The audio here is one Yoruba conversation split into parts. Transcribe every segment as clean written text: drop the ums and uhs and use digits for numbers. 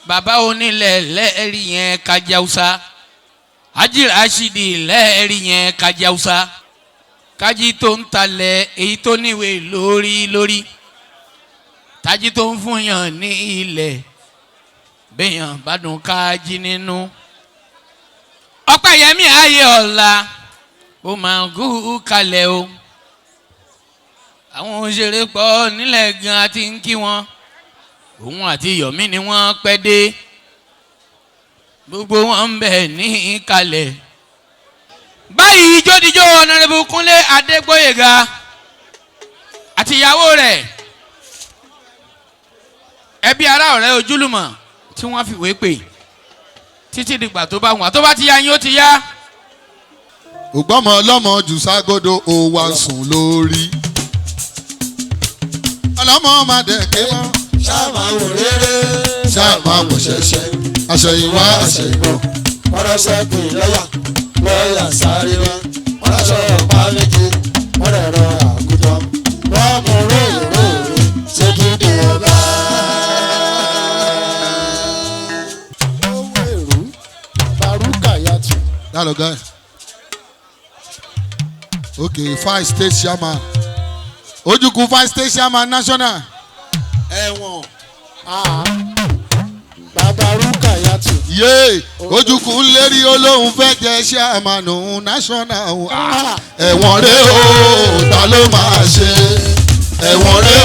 Bàbá onílẹ̀ lẹ́ẹ̀rí yẹn Kájáúsá Haji Rashidi lẹ́ẹ̀rí yẹn Kájáúsá kájí tó ń talẹ̀ èyí tó níwèé lórí tájí tó ń fún yàn ní ilẹ̀ béèyàn bá dùn kájí nínú. Ọpẹ́yẹmí ayé ọ̀la ó máa ń gú kalẹ̀ o àwọn òṣèré pọ̀ nílẹ̀ gan àti ń kí wọn òun àti Yomi ni wọ́n pẹ́ dé gbogbo wọn ń bẹ ní kalẹ̀. Báyìí ìjódìjó ọ̀nàrẹ́bù Kúnlé Adégbóyèga àti ìyàwó rẹ̀ ẹbí ará ọ̀rẹ́ ojúlùmọ̀ tí wọ́n fìwé pè títí dìgbà tó bá wọn tó bá ti yá yín ó ti yá. ògbọ́mọ ọlọ́mọ jù ságodo ó wá sùn lórí ọlọ́mọ máa dẹ̀ ké mọ́. Ṣáàmà wò rere ṣáàmà wò ṣẹ̀ṣẹ̀ àṣẹ̀yìnwá àṣẹ̀yìnbọ̀. wọ́n rọ sẹ́kùn lọ́yà sáré wá wọ́n rọ sọ̀rọ̀ pa méje wọ́n rẹ̀ rọ àgùntàn wọ́n mú ròyìnrò ṣèkìdì ọba. owó èrú Baruka Yatu. That guy. Okay, 5 state chairman. Ojukwu 5 state chairman national. ẹ̀wọ̀n Baruka Yatu. Yé Ojukwu ń lérí olóhùn fẹ́ jẹ́ chairman national. Ẹ̀wọ̀n rẹ̀ o ta ló máa ṣe. Ẹ̀wọ̀n rẹ̀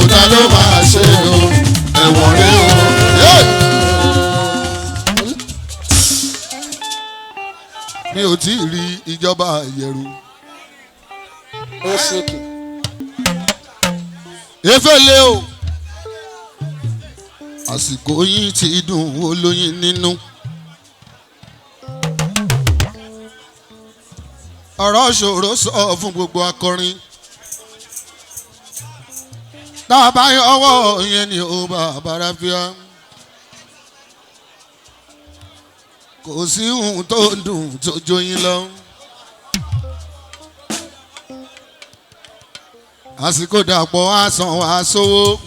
o ta ló máa ṣe o. Ẹ̀wọ̀n rẹ̀ o. Mi ò tí ì rí ìjọba ìyẹ̀rù. ó ṣèkì. Efele o. Àsìkò yín ti dùn olóyin nínú. Ọ̀rọ̀ ṣòro sọ fún gbogbo akọrin. Dábà ọwọ́ yẹn ni ó bá Bàràfíà. Kò sí ohun tó dùn tó jóyin lọ. Àsìkò dàpọ̀ àsàn wá sówó.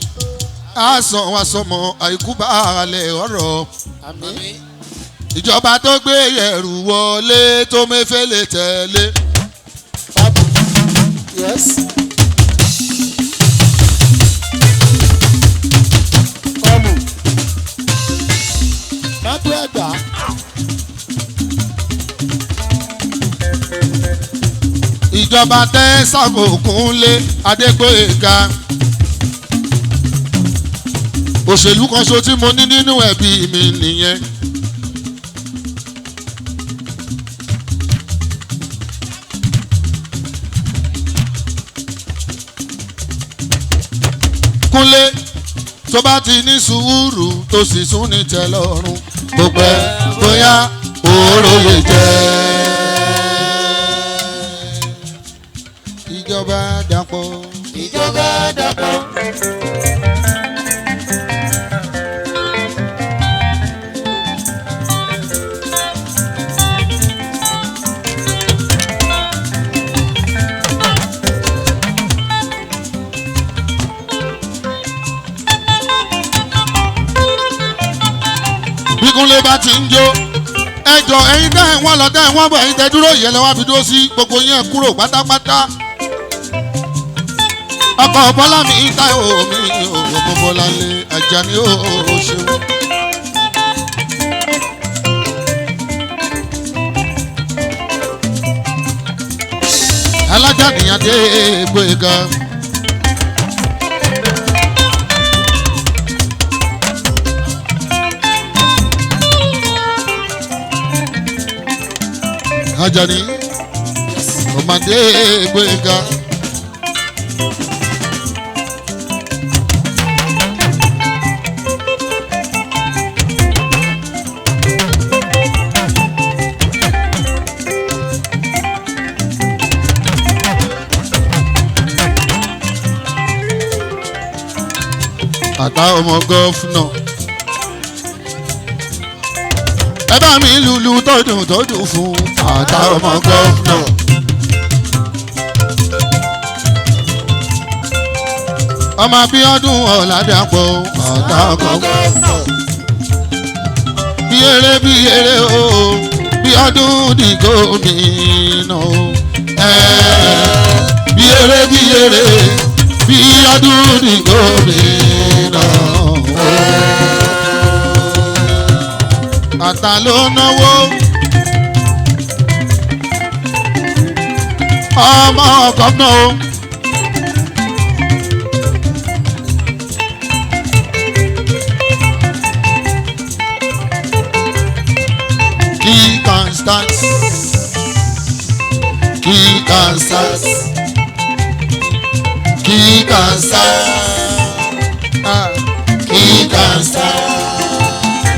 Àsàn wá sọmọ àìkú bá alẹ̀ ọ̀rọ̀. Àmín. Ìjọba tó gbé ẹrù wọlé tó mẹ́fẹ́lẹ́ tẹ̀lé. Yes. Kọ́mù. Mábú ẹ̀gbá. Ìjọba tẹ́ Ságo Kúnlé Adégbóyèga. Òṣèlú kan ṣo tí mo ní nínú ẹbí mi nìyẹn. Kúnlé tó bá ti ní sùúrù tó sì tún ní tẹ́lọ́rùn bó pẹ́ bóyá òórò lè jẹ́. Ìjọba dàpọ̀. Ìjọba dàpọ̀. Bí Kúnlé bá ti ń jó ẹjọ́ ẹ̀yin dá ẹ̀wọ̀n lọ dá ẹ̀wọ̀n bọ̀ ẹ̀yin tẹ́ dúró yẹn lọ́wọ́ fi dúró sí gbogbo yẹn kúrò pátápátá. Ọkọ̀ Bọ́lá mi ta omi ọmọ Bọ́lá lé Àjàní ó ṣeun. Alájà nìyàn dé Gbóyèga. Àjàní ọmọdé Gbóyèga. Àtà ọmọ gọ́fúnà. ẹ bá mi lùlù tó dùn fún Àtà ọmọ gómìnà. ọmọ Abíọ́dún Ọ̀làdàpọ̀ Àtà ọmọ gómìnà. bí eré o bí ọdún di gómìnà o. bí eré bí ọdún di gómìnà o. Àtà ló náwó ọmọ gómìnà o. He can stand. He can stand. He can stand. He can stand.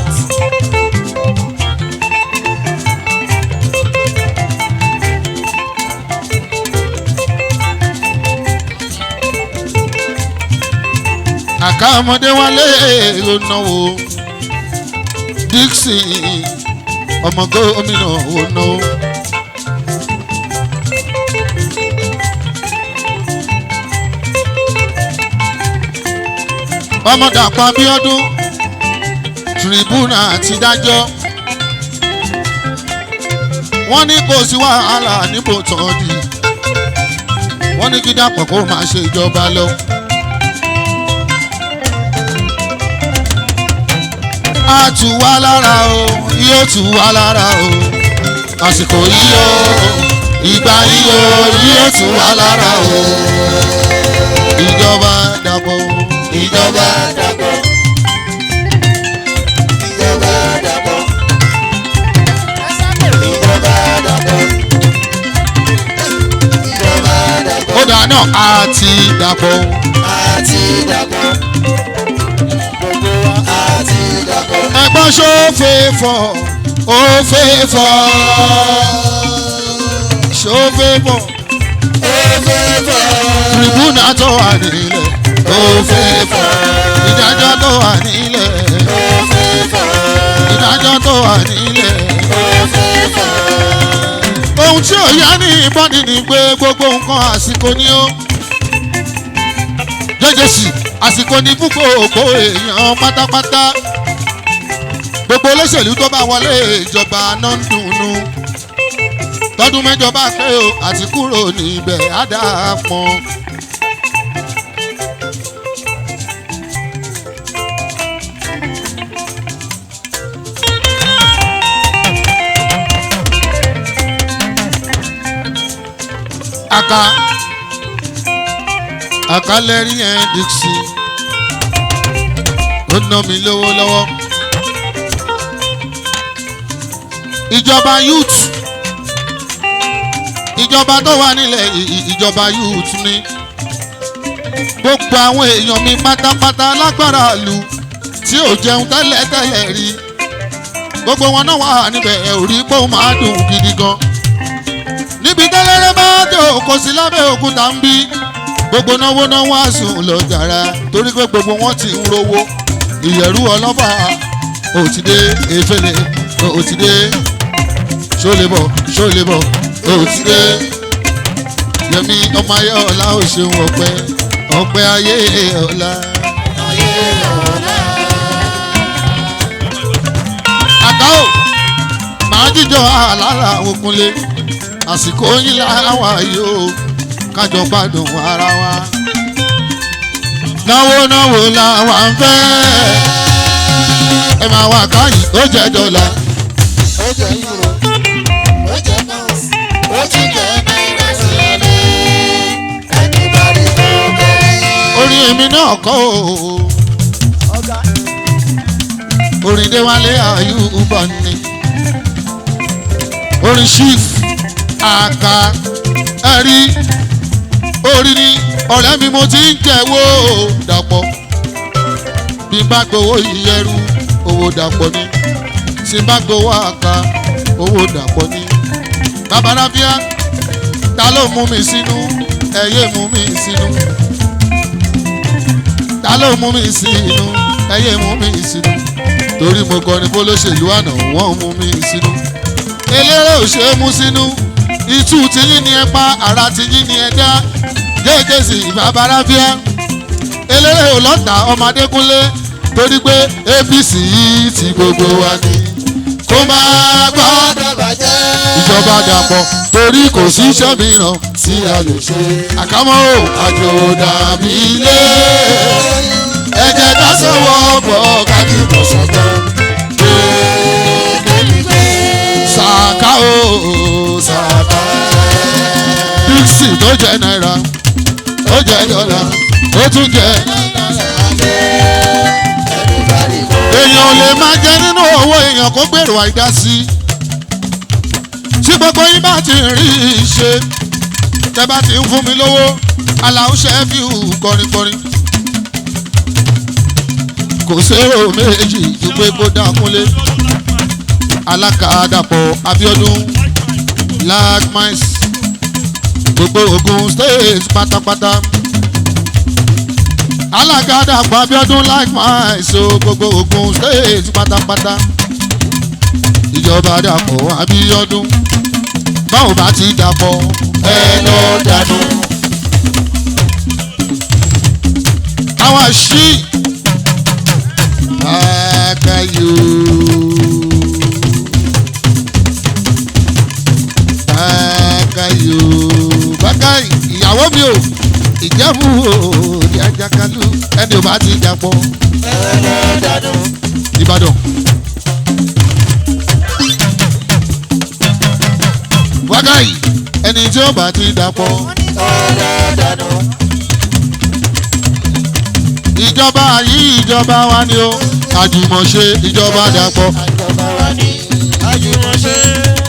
Àká ọmọdé wálé ló náwó Dixie ọmọ gómìnà ò náwó. ọmọ Dàpọ̀ Abíọ́dún tribuna ti dájọ́ wọ́n ní kò sí wàhálà níbo tán di wọ́n ní kí Dàpọ̀ kó máa ṣe ìjọba lọ. a tù wá lára o yóò tù wá lára o àsìkò yìí o ìgbà yìí o yóò tù wá lára o. ìjọba Dàpọ̀ ìjọba Dàpọ̀ ìjọba Dàpọ̀ ìjọba Dàpọ̀ ìjọba Dàpọ̀. ó dáná àti Dàpọ̀ àti Dàpọ̀ gbogbo wa àti Dàpọ̀. ẹ̀gbọ́n ṣó fẹ́ fọ́ ó fẹ́ fọ́ ṣó fẹ́ fọ́ ó fẹ́ fọ́ tribuna tó wà nílẹ̀ ó fẹ́ fọ́ ìdájọ́ tó wà nílẹ̀ ó fẹ́ fọ́ ìdájọ́ tó wà nílẹ̀ ó fẹ́ fọ́. ohun tí ò yá ní ìbọ́dí ni pé gbogbo nǹkan àsìkò ni ó jẹ́jẹ́sì àsìkò ní púpọ̀ òpó èèyàn pátápátá gbogbo olóṣèlú tó bá wọlé ìjọba náà ń dùnnú tọdún mẹ́jọ bá pé o àti kúrò níbẹ̀ á dáa pọn. Àká lẹ́rí yẹn Dixie ó ná mi lówó lọ́wọ́. ìjọba youth ìjọba tó wà nílẹ̀ ìjọba youth ni gbogbo àwọn èèyàn mi pátápátá lágbára ìlú tí ò jẹun tẹ́lẹ̀ rí gbogbo wọn náà wà níbẹ̀ ẹ̀ ò rí pé ó máa dùn gidi gan. níbi tẹ́lẹ̀rẹ́ bá tó kò sí lábẹ́ òkúta ń bí gbogbo náwó náwó àsùn lọ jàrá torí pé gbogbo wọn ti ń rówó. ìyẹ̀rú ọlọ́fà òtídé efele òtídé ṣólébọ̀ òtídé yẹmi ọmọ ayé ọ̀la ò ṣeun ọpẹ́ ayé ọ̀la. àkáò màá jíjọ àlàlà òkunlé àsìkò yín láwa yóò kájọ gbádùn ara wa. náwó làwa ń fẹ́ ẹ máa wà káyìn ó jẹ́ dọ́là. ó jẹ́ euro ó jẹ́ pounds ó tún jẹ́ náírà sílẹ̀ anybody tó bẹ́ẹ̀. orin èmi náà kọ́ o orin Déwálé Àyùbá ni orin chief Àká ẹ̀rí orin ni ọ̀rẹ́ mi mo ti ń jẹ́wọ́ Dàpọ̀ bí n bá gbowó ìyẹ̀rú owó Dàpọ̀ ni tí n bá gbowó Àká owó Dàpọ̀ ni. Bàbá Ráfíà ta ló mú mi sínú ẹ̀yẹ́ mú mi sínú ta ló mú mi sínú ẹ̀yẹ́ mú mi sínú torí mo kọrin fọlọ́ṣèlú àná wọ́n mú mi sínú eléré ò ṣe é mú sínú itú tiyín ni ẹ pa ara tiyín ni ẹ dá jẹ́jẹ́ sí ìbábaráfíà eléré ò lọ́tà ọmọdékúnlé torí pé APC yìí ti gbogbo wa ni kó máa gbọ́dọ̀ bàjẹ́ ìjọba dàpọ̀ torí kò sí iṣẹ́ mìíràn tí a lè ṣe àkámọ́ àjò dàbí ilé ẹ jẹ́ ká sọ̀wọ́ bọ̀ ká kí bọ̀ sọ̀tọ̀ sàkà o sàkà dixie tó jẹ́ náírà ó jẹ́ dọ́là ó tún jẹ́ èèyàn ò lè máa jẹ nínú owó èèyàn kó gbèrò àìdá sí tí gbogbo yín bá ti rí i ṣe tẹ bá ti ń fún mi lówó aláwọ̀ ṣẹ́fíù kọrinkọrin kò sérò méjì ju pé kó dákúnlé alákàádàpọ̀ Abíọ́dún lagmais gbogbo Ògùn state pátápátá alákàádàpọ̀ Abíọ́dún lagmais gbogbo Ògùn state pátápátá ìjọba dàpọ̀ Abíọ́dún báwo bá ti dàpọ̀ ẹ lọ dànù àwọn àṣì àkàyò. Bákàì ìyàwó mi ò ìjẹ́bù ò ní ajákalú ẹni ò bá ti dàpọ̀ Ìbàdàn. Bákàì ẹni tí ó bá ti dàpọ̀ ìjọba yìí ìjọba wa ni ó àjùmọ̀ṣe ìjọba dàpọ̀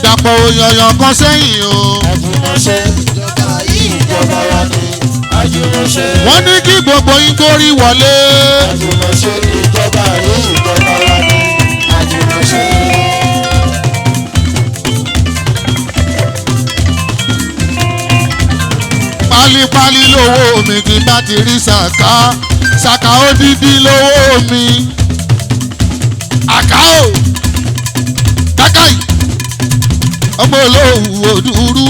dàpọ̀ òyọ̀yọ̀ kan sẹ́yìn o. àjùmọ̀ṣe ìjọba yìí ìjọba wa ni àjùmọ̀ṣe. wọ́n ní kí gbogbo yín kórí wọlé. àjùmọ̀ṣe ìjọba yìí ìjọba wa ni àjùmọ̀ṣe. pálípálí lówó mi kí bá ti rí sàká sàká odidi lówó mi. àká o kákàì ọmọ olówó òdúrú.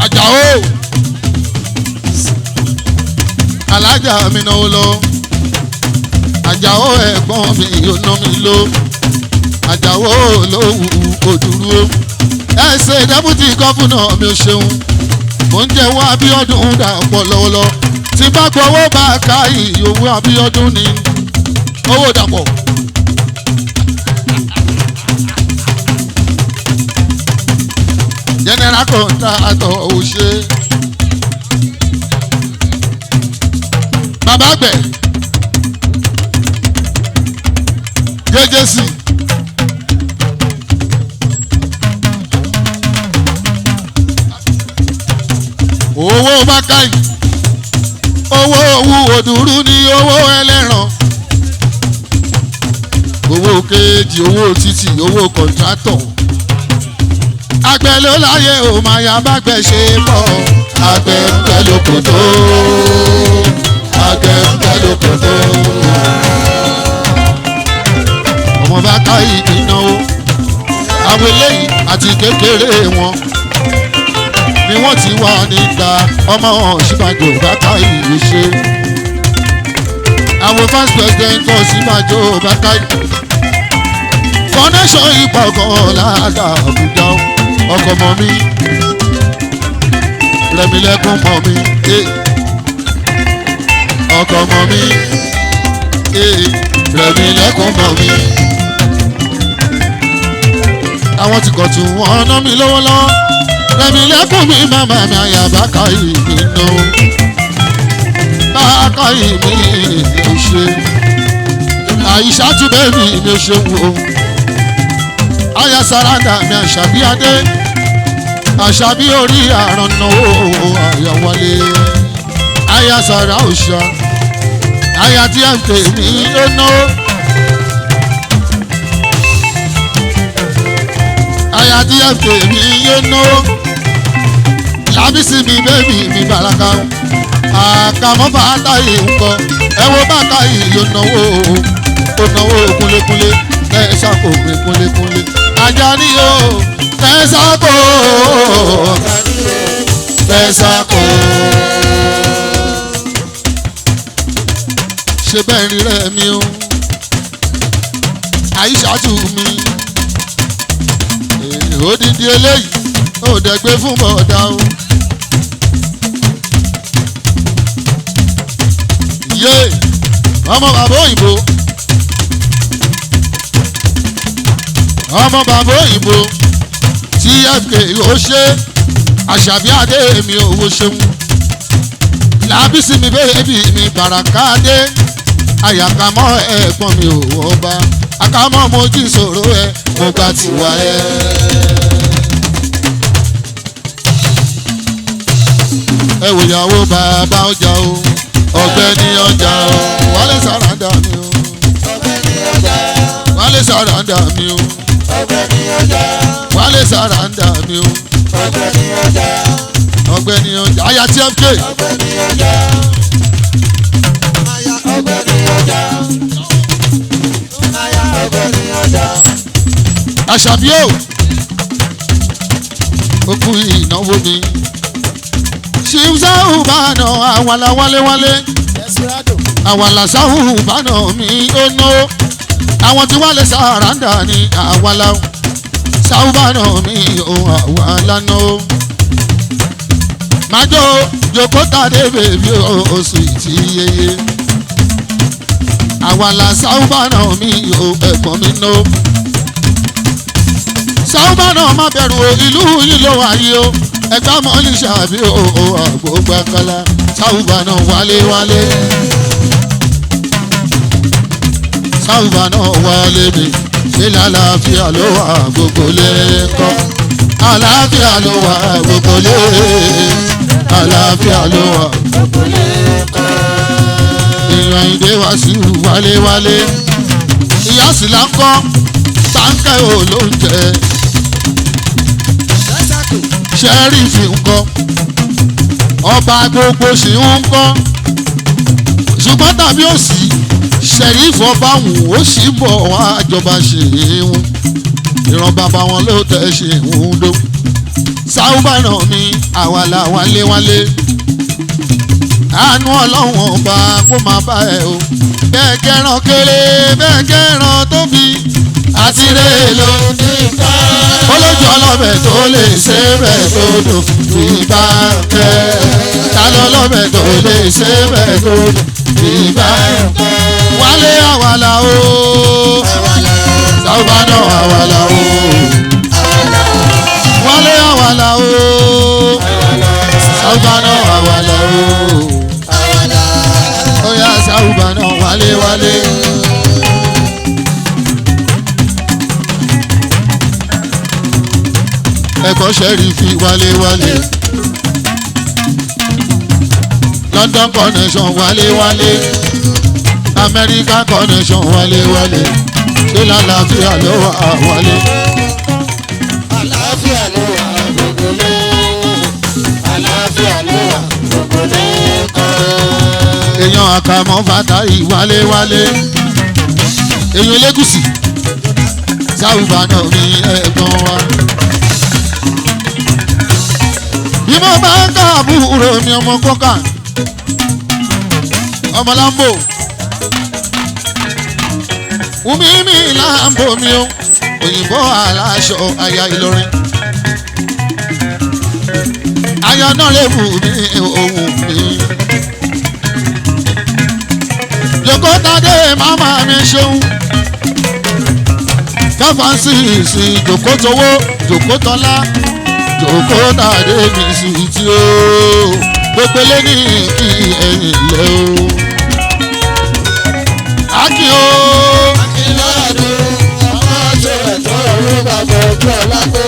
Àjàó alájà mi náà lọ Àjàó ẹ̀gbọ́n mi yóò ná mi lọ Àjàó olówó òdúrú. ẹsẹ̀ dẹ́bùtì gọ́fúnà mi ò ṣeun mo ń jẹ́wọ́ Abíọ́dún dàpọ̀ lọ́wọ́lọ́ tí bá gbowó bá ká ìyòwò Abíọ́dún ni owó dàpọ̀. general contractor ò ṣe bàbá àgbẹ̀ jẹ́jẹ́sì. owó bákàì owó owó òdúrú ní owó ẹlẹ́ran owó kejì owó títì owó kọ̀ǹtrátọ̀ àgbẹ̀ ló láyé ò máa yá bágbẹ̀ ṣe pọ̀ àgbẹ̀ ń bẹ lóko tó àgbẹ̀ ń bẹ lóko tó ọmọ bákàì ìnáwó àwọn eléyìí àti kékeré wọn ni wọ́n ti wà nígbà ọmọ Ọ̀ṣínbàjò Bákàì ṣe. àwọn vice president Ọ̀ṣínbàjò Bákàì connection ipò kan láàdá Àbújá ọkọ̀ mọ́ mi Rẹ̀mílẹ́kún mọ́ mi ọkọ̀ mọ́ mi Rẹ̀mílẹ́kún mọ́ mi. àwọn tí kò tún wọn ná mi lọ́wọ́lọ́wọ́ Rẹ̀mílẹ́kún mi màmá mi àyà Bákàì mi nù Bákàì mi ò ṣe Àyíṣà tún bẹ́ẹ̀ni mi ò ṣe wò àyà Sàràdà mi Àṣàbí Adé Àṣàbí orí àrùn náwó àyà wálé àyà Sàrà òṣà àyà tí a ń pè mí ó náwó aya tí ẹ pè mí yóò náwó lábísí mi bẹ́ẹ̀mì mi bàràkà àkàmọ́ bàtà yìí ń kọ́ ẹ wo bàtà yìí yóò náwó ó náwó kúnlékúnlé tẹ̀sàkó pé kúnlékúnlé ajá ni yóò tẹ̀sàkó tẹ̀sàkó. ṣe bẹ́ẹ̀ rí rẹ̀ mi o àyíṣàtú mi odidi eléyìí ó dẹ̀gbẹ́ fún bọ̀dá o. yé ọmọ bàbá òyìnbó ọmọ bàbá òyìnbó tfk ó ṣe àṣàbí adé mi owó ṣeun làbísí mi bẹ́ẹ̀bì mi bàràkà dé àyàkámọ́ ẹ̀gbọ́n mi ò ọba àkámọ́ mojú ìṣòro ẹ̀ mo gbà tiwa ẹ̀. ẹ wò ìyàwó bàbá ọjà o ọ̀gbẹ́ni ọjà o wálé sàràǹdà mi o wálé sàràǹdà mi o wálé sàràǹdà mi o ọ̀gbẹ́ni ọjà aya tfk àṣàbí o ó kú ìnáwó mi ṣìṣàhù bánà àwàlà wálé àwàlà ṣàhù bánà mi ó ná àwọn tí wálé sàràǹdà ní àwàlà ṣàhù bánà mi ó àwàlà ná májò jòkóta dé bèbí oṣù tí yeye àwàlà ṣàhù bánà mi ó ẹ̀gbọ́n mi ná ṣàhù bánà má bẹ̀rù ìlú yìí ló wáyé o ẹgbẹ́ mọ́lì ṣàbí o àgbógbá kálá sáwùbà náà wálé sáwùbà náà wálé mi ṣé lálàáfíà ló wà gbogbo lé kọ́ àlàáfíà ló wà gbogbo lé àlàáfíà ló wà gbogbo lé kọ́. èèyàn ìdè wá sí wálé ìyá sì là ń kọ́ táǹkà ò ló ń jẹ ṣẹ́rífì ńkọ́ ọba gbogbo ṣì ń kọ́ ṣùgbọ́n tàbí òsì ṣẹ̀rífì ọba wù ó sì bọ̀ wá jọba ṣe ń ìran bàbá wọn ló tẹ̀ ṣe ń dó sáúbà náà mi àwàlà wálé àánú ọlọ́run ọba kó máa bá ẹ o bẹ́ẹ̀ kẹ́ràn kéré bẹ́ẹ̀ kẹ́ràn tóbi àti rèé ló ní ká olójú ọlọ́bẹ̀ tó lè ṣe bẹ́ẹ̀ tó dùn bí bá kẹ́ ta lọ́lọ́bẹ̀ tó lè ṣe bẹ́ẹ̀ tó dùn bí bá kẹ́ wálé àwàlà o sáúbà náà àwàlà o wálé àwàlà o sáúbà náà àwàlà o ó yá sáúbà náà wálé. ẹ̀kọ́ ṣẹ́rífì wálé London connection wálé America connection wálé ṣé lálàáfíà ló wà wálé. àlàáfíà ló wà gbogbo lé àlàáfíà ló wà gbogbo lé kọ́. èèyàn àkàmọ́ fata ìwálé èèyàn Elégùṣì sáwùbà náà ní ẹ̀gbọ́n wa. bí mo bá ń ká àbúrò mi ọmọ kọ́kà ọmọ Lambo wùmí mi Lambo mi o òyìnbó aláṣọ aya Ìlọrin aya náà lè wù mí òun mi jòkótadé màmá mi ṣeun káfáǹsì sí jòkótowó jòkótọ́lá jòkótadé mi sì tí ó gbogbo lé ní kí ẹ̀yìn lẹ́ o. Akin o. Akínlọ́dún ọmọ ṣẹlẹ̀ tó rú bàbá ojú ọ̀la pé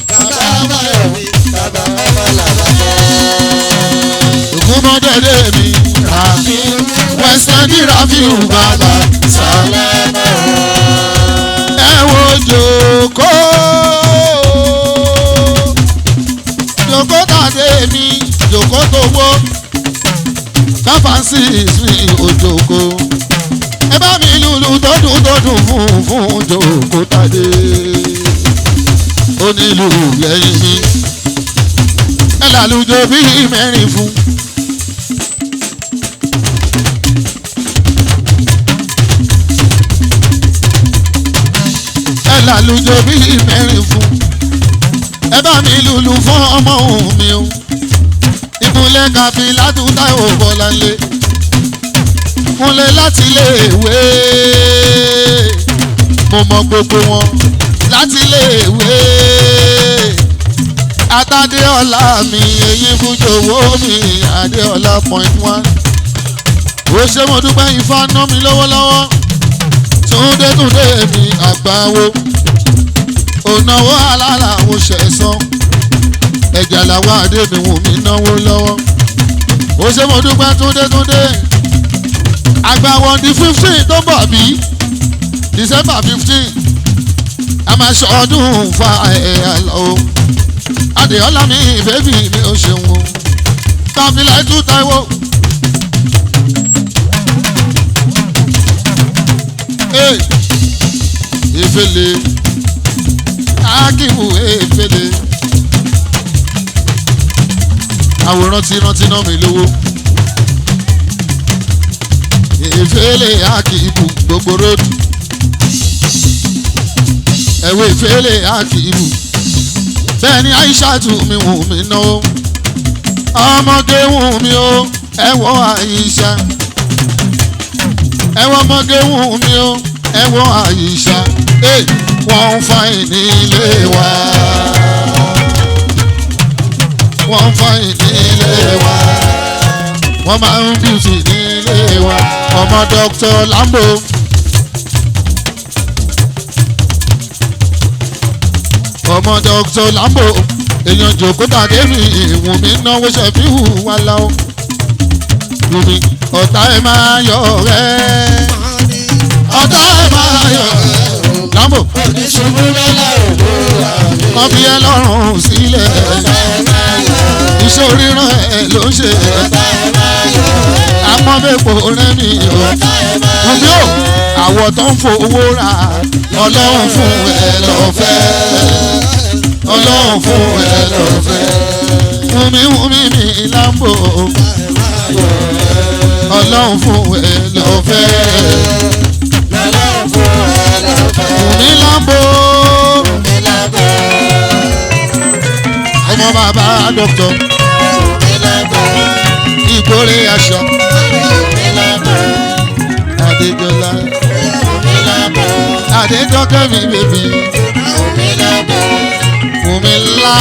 bàbá Máyọ̀mí bàbá ọmọ làbàbọ̀. Ògúnmọ́dẹ́dẹ́ mi Rafi Western Rafiu bàbá Sálẹ̀ náà. ẹ wo jòkó. mi jòkó tó wó káfáǹsì mi òjòkó ẹ bá mi lùlù tọdún fún jòkó tàdé onílù lẹ́yìn mi ẹ lálùjọ bí mẹ́rin fún. ẹ lálùjọ bí mẹ́rin fún ẹ bá mi lùlù fún ọmọ òun mi o ìkúnlẹ̀ kàfi látúntà òbọ̀lálé kúnlẹ̀ láti iléèwé mo mọ gbogbo wọn láti iléèwé Adéọlá mi èyí fújòwò mi Adéọlá .1 ó ṣe mo dúpẹ́ Ifá ná mi lọ́wọ́lọ́wọ́ túndé mi àgbáwo ònàwó alálàwò ṣẹ̀sán ẹ̀jà làwọn àdé mi wù mí náwó lọ́wọ́ ó ṣe mo dúpẹ́ túndé àgbáwo di 15 tó bọ̀ bí December 15 a máa ṣọdún fa ẹ̀yà lọ́wọ́ Adéọlá mi bébì mi ò ṣeun o káfílẹ̀ tú Táíwò efele Akíwù efele àwòrán tí rántí náà mi lówó efele Akíwù gbogbo róòdù ẹ̀wọ̀ efele Akíwù bẹ́ẹ̀ ni Aishatu mi wù mí náwó ọmọge wù mí o ẹ̀wọ̀ Aisha ẹ̀wọ̀ ọmọge wù mí o ẹ̀wọ̀ Aisha wọ́n ń fa ìnílé wa wọ́n ń fa ìnílé wa wọ́n máa ń bíùtì nílé wa ọmọ Dr. Lambo. ọmọ Dr. Lambo èèyàn jòkó tàdé mi Wùmí náwó ṣẹ̀fíhù wà láwọ́ Wùmí ọ̀tá ẹ̀ máa yọ̀ rẹ́ ọ̀tá ẹ̀ máa yọ̀ rẹ́ Lambo wọ́n fi ẹ lọ́rùn sílẹ̀ iṣẹ́ oríran ẹ̀ ló ń ṣe amọ́bẹ̀pọ̀ rẹ́mi Wùmí o àwọ̀ tó ń fowó ra Ọlọ́run fún ẹ lọ́fẹ̀ẹ́ Ọlọ́run fún ẹ lọ́fẹ̀ẹ́ Wùmí mi Lambo Ọlọ́run fún ẹ lọ́fẹ̀ẹ́ Wùmí Lambo ọmọ bàbá dọ́kítọ̀ ìgbórè aṣọ Adéjọlá Adéjọkẹ́ mi bèbí Wùmí ńlá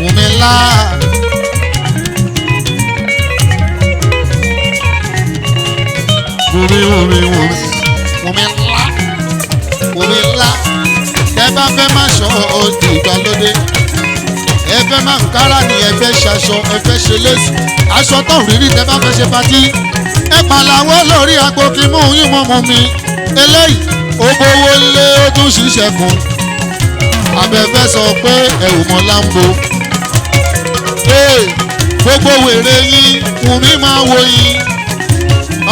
Wùmí ńlá Wùmí ńlá ẹ bá fẹ́ máa ṣọ òdì ìgbàlódé ẹ fẹ́ máa ń kára ní ẹ fẹ́ ṣaṣọ ẹ fẹ́ ṣe léṣù aṣọ tó rírí tẹ bá fẹ́ ṣe patí ẹ pàlàwọ́ lórí agbo kí mú yín mọ́ mọ́ mi eléyìí ó gbowó lé ó tún ṣiṣẹ́ kun abẹ́fẹ́ sọ pé ẹ ò mọ Lambo gbogbo wèrè yín Wùmí máa wo yín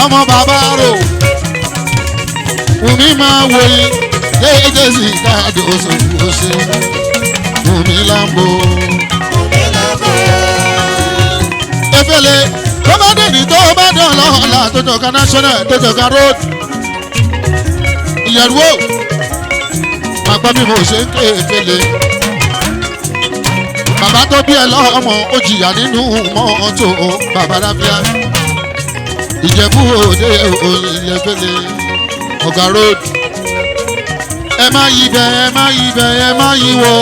ọmọ bàbá rò Wùmí máa wo yín déédéé sí káàdì oṣù Wùmí Lambo. efele tó bá dé ní tó bá dán lọ́la tó jọ̀ka national tó jọ̀ka road ìyẹ̀rù máa gbọ́ bí mo ṣe ń ké efele. bàbá tó bí ẹ lọ́mọ ó jìyà nínú mọ́tò bàbá dábíà Ìjẹ̀bú Òde Ìlẹ̀fẹ̀lẹ̀ ọ̀gá road ẹ má yí bẹ ẹ má yí bẹ ẹ má yí wọ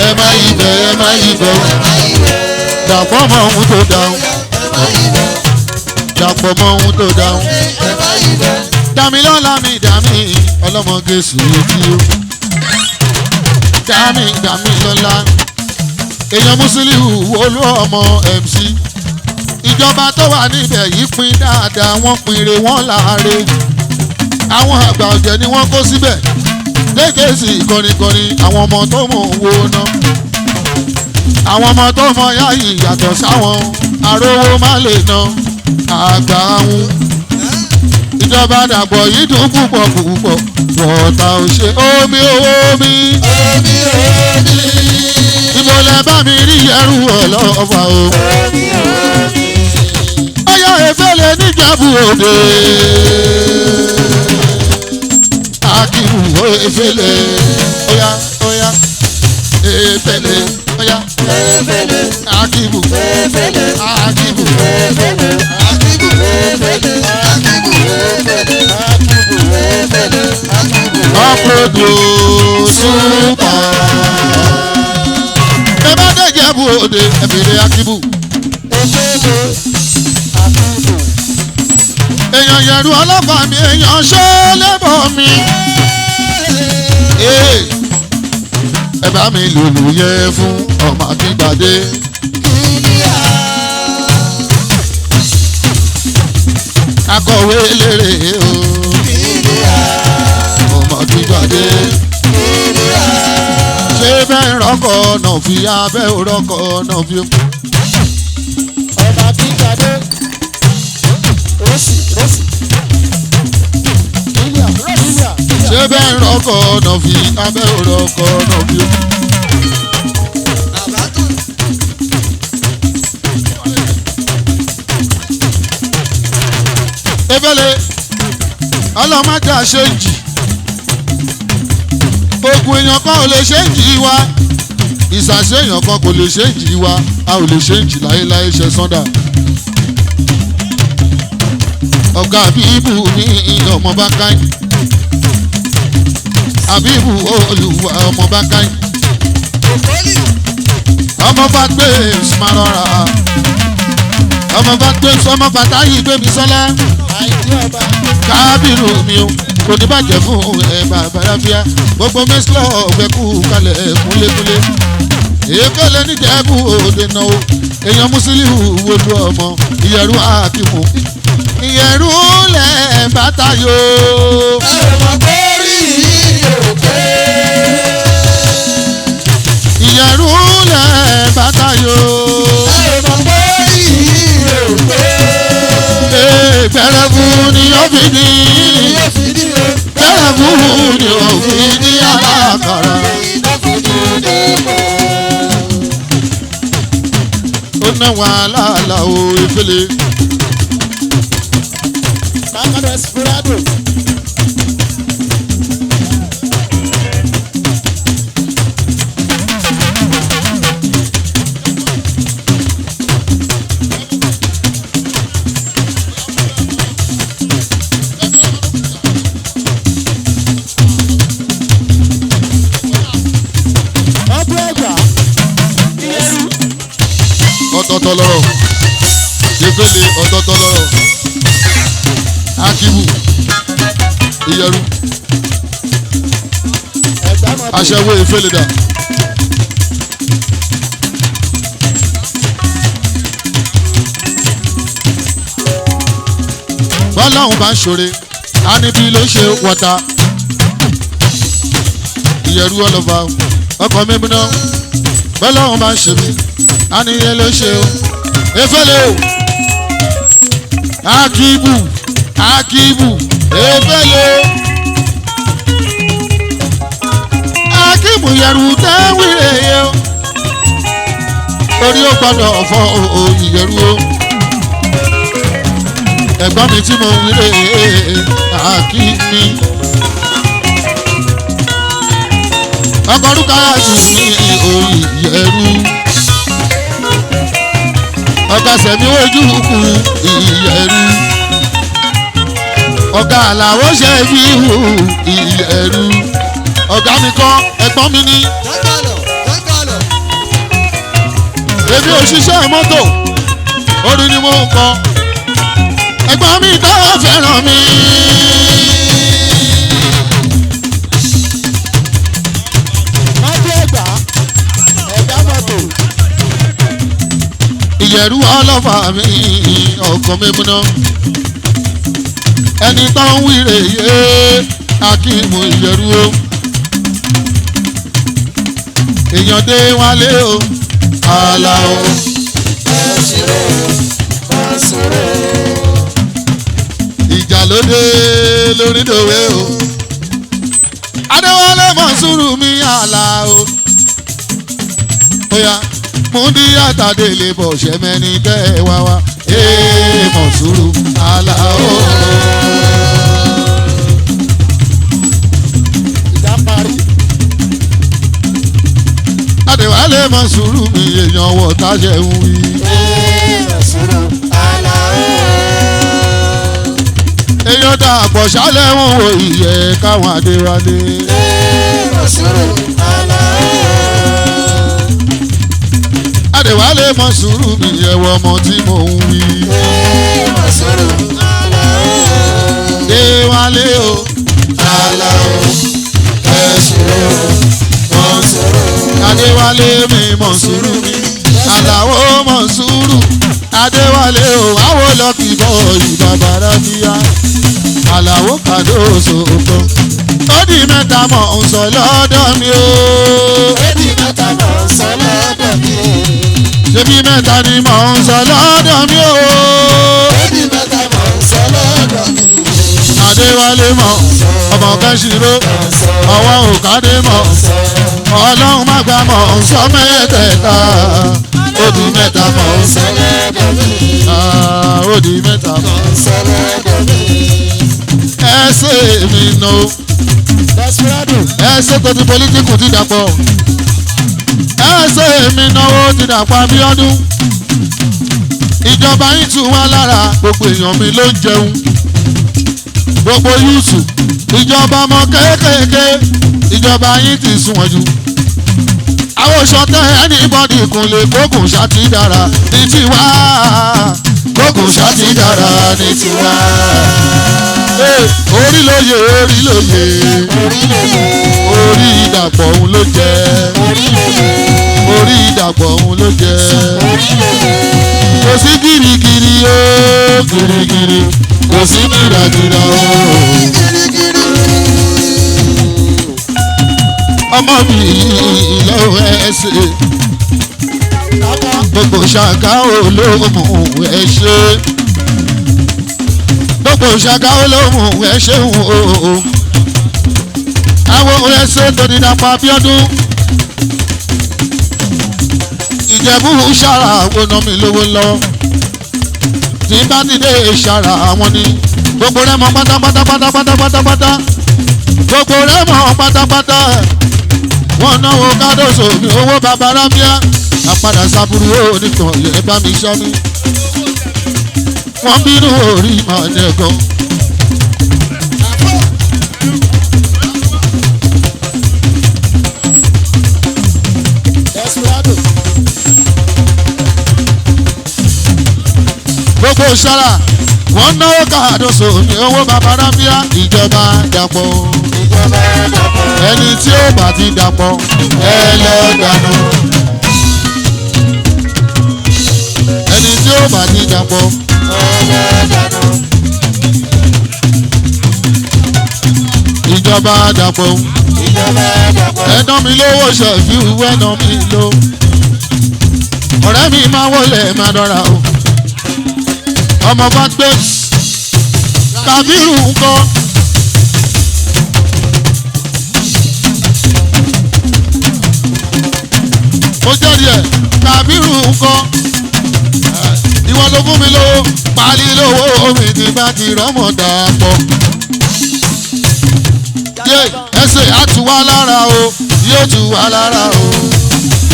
ẹ má yí bẹ ẹ má yí bẹ dàpọ̀ mọ́ ohun tó dáhùn dàpọ̀ mọ́ ohun tó dáhùn dàmílọ́lá mi dàmí ọlọ́mọge sùúrù o dàmílọ́lá èèyàn Musiliu olú ọmọ MC ìjọba tó wà níbẹ̀ yìí pín dáadáa wọ́n pinre wọ́n láre àwọn àgbà ọ̀jẹ̀ ni wọ́n kó síbẹ̀ lékèsì kọrinkọrin àwọn ọmọ tó mọ̀ wo ná àwọn ọmọ tó mọ yáyì yàtọ̀ sáwọn arówó má lè ná àgbà àwọn ìjọba dàpọ̀ yìí dùn púpọ̀ púpọ̀ wọ̀ọ̀ta ò ṣe omi omi ibo lẹ bá mi rí ẹrù ọlọ́fà o ọyọ efele níjàbù òde akibu efele oya oya efele oya efele akibu efele akibu efele akibu efele akibu efele akibu efele akibu ọpọlọdọ súpà ẹ bá dé Ìjẹ̀bú Òde ẹ bèrè akibu èèyàn yẹ̀rù ọlọ́pàá mi èèyàn ṣó lébọ̀ mi. ẹ bá mi lùlù yẹ fún ọmọ Akíngbadé. akọ̀wé eléré o ọmọ Akíngbadé. ṣé bẹ́ẹ̀ rọ́kọ̀ náà fi abẹ́ rọ́kọ̀ náà fi. ọmọ Akíngbadé. ṣé bẹ́ẹ̀ rọ́kọ̀ náà fi abẹ́ rọ́kọ̀ náà fi. efele ọlọ́mọdé ṣe ń jì ogun èèyàn kan ò lè ṣe ń jì wá ìsàṣẹ èèyàn kan kò lè ṣe ń jì wá a ò lè ṣe ń jì láéláé ṣe sọ́ndà. ọ̀gá àbíbù ní ọmọ bá káyìn àbíbù olùwà ọmọ bá káyìn ọmọ bá gbé ìsúmárọ́ra ọmọ bá gbé ọmọ bàtáyì gbébi sọ́lá kábírù mi o kò ní bàjẹ́ fún bàbá yáfíà gbogbo mẹ́sìlọ́ ọ̀gbẹ́kù kalẹ̀ kúnlékúnlé èkélé níjẹ̀bú Òde náà o èèyàn Musiliu wọlú ọmọ ìyẹ̀rù àkìmù ìyẹ̀rù lẹ̀ bàtà yó. ẹ̀rọ kórì yóò pé. ìyẹ̀rù lẹ̀ bàtà yó. ẹ̀rọ kórì yóò pé. bẹ̀rẹ̀ fún ni ó fi ní. bẹ̀rẹ̀ fún ni ó fi ní alákàrà. ó ná wàhálà làwọ̀ efele. Desperado. ọ̀tọ̀ọ̀tọ̀ lọ́rọ̀ efele ọ̀tọ̀ọ̀tọ̀ lọ́rọ̀ akibu ìyẹ̀rù aṣẹ́wó efele dà. bọ́láhùn bá ń ṣoore á níbi ló ṣe wọ́ta ìyẹ̀rù ọlọ́fà ọkọ̀ mímú náà bọ́láhùn bá ń ṣe mí á níyẹ ló ṣe o efele o akibu akibu efele akibu yẹ̀rù tẹ́wìrì yẹ o orí ó gbọ́dọ̀ fọ́ ìyẹ̀rù o ẹ̀gbọ́n mi tí mo ń wílé akíní ọkọ̀ orúkọ àti ìyẹ̀rù ọ̀gá sẹ̀mí ojú kù ìyẹ̀rù ọ̀gá àlàó ṣe fi hù ìyẹ̀rù ọ̀gá mi kọ́ ẹ̀gbọ́n mi ní. èmi ò ṣiṣẹ́ mọ́tò orin ni mo ń kọ ẹ̀gbọ́n mi tó fẹ́ràn mi. ìyẹ̀rú ọlọ́fà mi ọkàn mímúná ẹni tó ń wíre yé akíìmù ìyẹ̀rú o èèyàn dé wálé o Àlàó ìjà ló dé lórí dòwe o Adéwálé Mọ̀nsúrù mi Àlàó bóyá múndí àtàdé lè bọ̀ ṣẹ́mẹ́ni tẹ́ ẹ wá wá Mọ̀nsúrù Àlàó. Adéwálé Mọ̀nsúrù mi èèyàn wọ̀ táṣẹ̀ ń wí. Mọ̀nsúrù Àlàó. èèyàn dà pọ̀ ṣálẹ̀ wọn wo ìyẹ́ káwọn Adéwálé. Mọ̀nsúrù Àlàó. Adéwálé Mọ̀nsúrù mi ẹ̀wọ̀ ọmọ tí mò ń wí. Mọ̀nsúrù Àlàó. Adéwálé o Àlàó. Mọ̀nsúrù Mọ̀nsúrù. Adéwálé mi Mọ̀nsúrù mi Àlàó Mọ̀nsúrù Adéwálé o àwọ̀ lọ́kì bọ̀ ìbàbàrà bíyà Àlàó kàdóso kan ó di mẹ́ta mọ̀ ń sọ lọ́dọ̀ mi o. Ó di mẹ́ta mọ̀ ń sọ lọ́dọ̀ mi o. ṣebí mẹ́ta ni mọ̀ ń sọ lọ́dọ̀ mi o. Ó di mẹ́ta mọ̀ ń sọ lọ́dọ̀ mi o. Adéwálé mọ̀ ọmọ kẹ́sìrò ọwọ́ òkàdé mọ̀ ọlọ́run má gbà mọ̀ ń sọ mẹ́tẹ̀ẹ̀ta ó di mẹ́ta mọ̀ ń sọ lọ́dọ̀ mi o. ó di mẹ́ta mọ̀ ń sọ lọ́dọ̀ mi o. ẹsẹ̀ mi nù Desperado. ẹsẹ̀ tó ti pọlítíkù ti dàpọ̀ ẹsẹ̀ mi náwó ti dàpọ̀ Abíọ́dún ìjọba yìí tù wá lára gbogbo èèyàn mi ló ń jẹun gbogbo yúùtù ìjọba ọmọ kéékèèké ìjọba yìí ti sunwọ̀n jù àwọn òṣọ̀tẹ̀ anybody kùn lè kókùn ṣáàtì dára ní tiwa kókùn ṣáàtì dára ní tiwa orí lóye orí lóye orí ìdàpọ̀ òun ló jẹ́ orí ìdàpọ̀ òun ló jẹ́ kò sí gírígírí o gírígírí kò sí gíragíra o. ọmọ mi lọ́wọ́ ẹsẹ̀ gbogbo ṣàkà olóhùn ẹ ṣe gbogbo ṣàkà olóhùn ẹ ṣe o. àwọn ẹsẹ̀ tó ní Dàpọ̀ Abíọ́dún Ìjẹ̀bú ṣàrà wọnà mi lówó lọ tí bá ti dé ṣàrà àwọn ni gbogbo rẹ̀ mọ̀ pátápátá gbogbo rẹ̀ mọ̀ pátápátá wọ́n náwó kádọ́sọ̀ ní owó bàbá rámíà àpàdà sábúrú onítàn yẹ bá mi ṣá mi wọ́n bínú orí máa nẹ̀gàn. gbogbo sára wọ́n náwó kádọ́sọ̀ ní owó bàbá rámíà ìjọba Dàpọ̀ ẹni tí ó bá ti Dàpọ̀ ẹ lọ dànù ẹni tí ó bá ti Dàpọ̀ ìjọba Dàpọ̀ ẹ̀dán mi lówó ṣẹ̀fí ẹ̀dán mi ló ọ̀rẹ́ mi máa wọlé máa dọ́ra o ọmọ bá gbé Kàbírù ńkọ́. ó jẹ́rìí ẹ̀ Kàbírù ńkọ́ ìwọ ló fún mi lówó pálí lówó omi ti bá ti rọ́mọ̀ Dàpọ̀ yé ẹsẹ̀ á tù wá lára o yóò tù wá lára o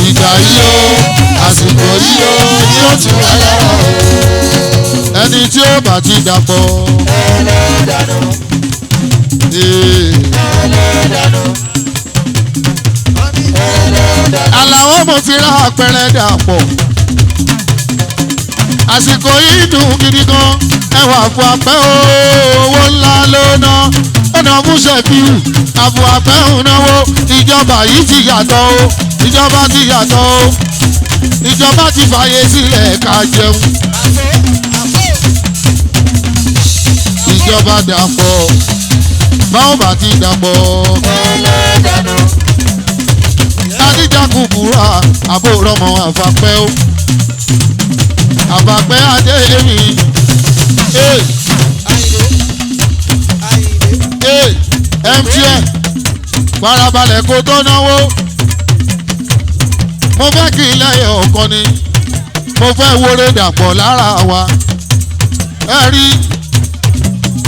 ìgbà yìí o àsìkò yìí o yóò tù wá lára o ẹni tí ó bá ti Dàpọ̀ ẹlẹ́dàánú ẹlẹ́dàánú. Àlàó mo ti rá àpẹẹrẹ Dàpọ̀ àsìkò yìí dùn gidi gan ẹwà àpò àpẹ́ owó ńlá ló ná ọ̀nà fúnṣẹ̀fíù àpò àpẹ́ òun náwó ìjọba yìí ti yàtọ̀ o ìjọba ti yàtọ̀ o ìjọba ti fàyè sílẹ̀ ká jẹun. ìjọba dàpọ̀ báwọn bá ti dàpọ̀. Adíjàkú búra àbúrò ọmọ àfàpẹ́ o. àfàpẹ́ adéyẹmí. MTN farabalẹ̀ kó tó náwó. mo fẹ́ kí ilẹ̀ ọ̀kan ni mo fẹ́ wọlé dàpọ̀ lára wa. ẹ rí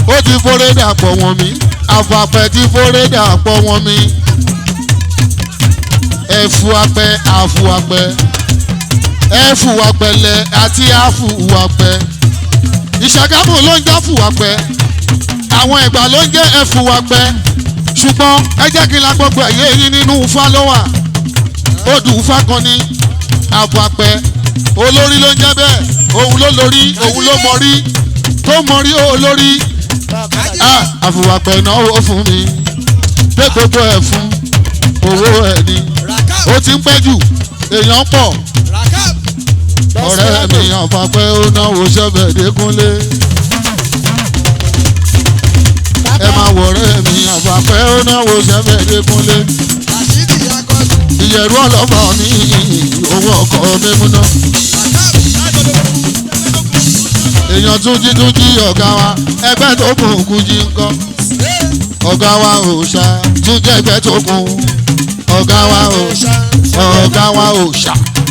ó ti fọ́rẹ́ dàpọ̀ wọn mi àfàpẹ́ ti fọ́rẹ́ dàpọ̀ wọn mi. ẹ̀fù apẹ àfù apẹ ẹ̀fù apẹlẹ àti àfù apẹ. Ìṣàgámù ló ń jẹ́ àfù apẹ àwọn Ẹ̀gbá ló ń jẹ́ ẹ̀fù apẹ ṣùgbọ́n ẹ jẹ́ kí n la gbogbo ẹ̀yẹ yín nínú Ifá ló wà. odù Ifá kan ní àfù apẹ olórí ló ń jẹ́ bẹ́ẹ̀ òun ló lórí òun ló mọrí tó mọrí olórí. àfùwàpẹ̀ náwó fún mi dé gbogbo ẹ̀ fún owó ẹ̀ ni ó ti ń pẹ́ jù èèyàn pọ̀ ọ̀rẹ́ mi àfàpẹ́ ó náwó sẹ́bẹ̀ dékúnlé ẹ máa wọ̀rẹ́ mi àfàpẹ́ ó náwó sẹ́bẹ̀ dékúnlé ìyẹ̀rú ọlọ́mọ mi owó ọkọ̀ mímúná èèyàn túnjí ọ̀gá wa ẹgbẹ́ tó kún kú jí ńkọ́ ọ̀gá wa òòṣà túnjẹ́ ẹgbẹ́ tó kún ọ̀gá wa òòṣà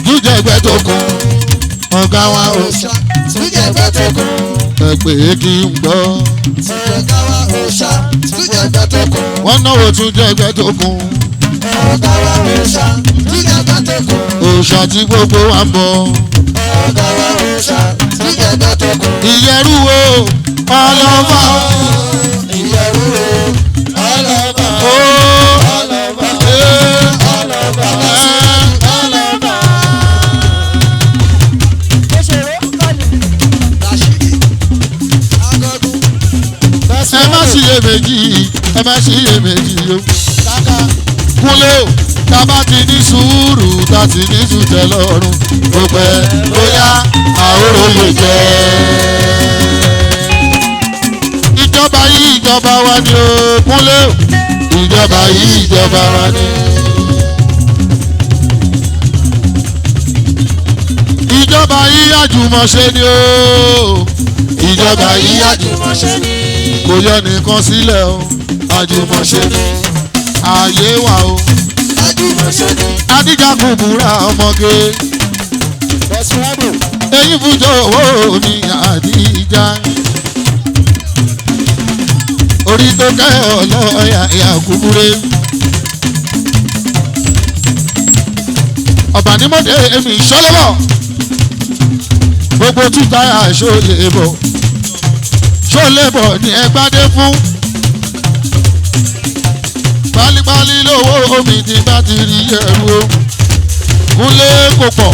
túnjẹ́ ẹgbẹ́ tó kún ọ̀gá wa òòṣà túnjẹ́ ẹgbẹ́ tó kún ẹgbẹ́ kí n gbọ́ ọ̀gá wa òòṣà túnjẹ́ ẹgbẹ́ tó kún wọ́n náwó túnjẹ́ ẹgbẹ́ tó kún ọ̀gá wa òòṣà túnjẹ́ ẹgbẹ́ tó kún òòṣà tí gbogbo wa ń bọ̀ ọ̀gá wa òòṣà túnjẹ́ ẹgbẹ́ tó kún ìyẹ̀rú o ọlọ́ba ìyẹ̀rú o ọlọ́ba o ọlọ́ba ọlọ́ba ọlọ́ba. ẹ má ṣiyèméjì ẹ má ṣiyèméjì o Kúnlé o tábà ti ní sùúrù tá ti ní sùtẹ́ lọ́rùn ó pẹ́ bóyá àhóró lè jẹ́. ìjọba yìí ìjọba wa ni o Kúnlé o ìjọba yìí ìjọba wa ni. ìjọba yìí àjùmọ̀ṣe ni o ìjọba yìí àjùmọ̀ṣe ni. kò yọ nìkan sílẹ̀ o àjùmọ̀ṣe ni. ààyè wà o àjùmọ̀ṣe ni. Adíjàkú búra ọmọge eyín fújọ owó mi Àdíjà orí tó kẹ́ ọlọ́ọ̀yà Yakubure ọ̀bànímọ̀dé èmi ìṣọ́lẹ́bọ̀ gbogbo tútàyà ṣólébọ̀ ní ẹgbàdé fún pálípálí lówó omi tí bá ti rí ẹrú o Kúnlé kò pọ̀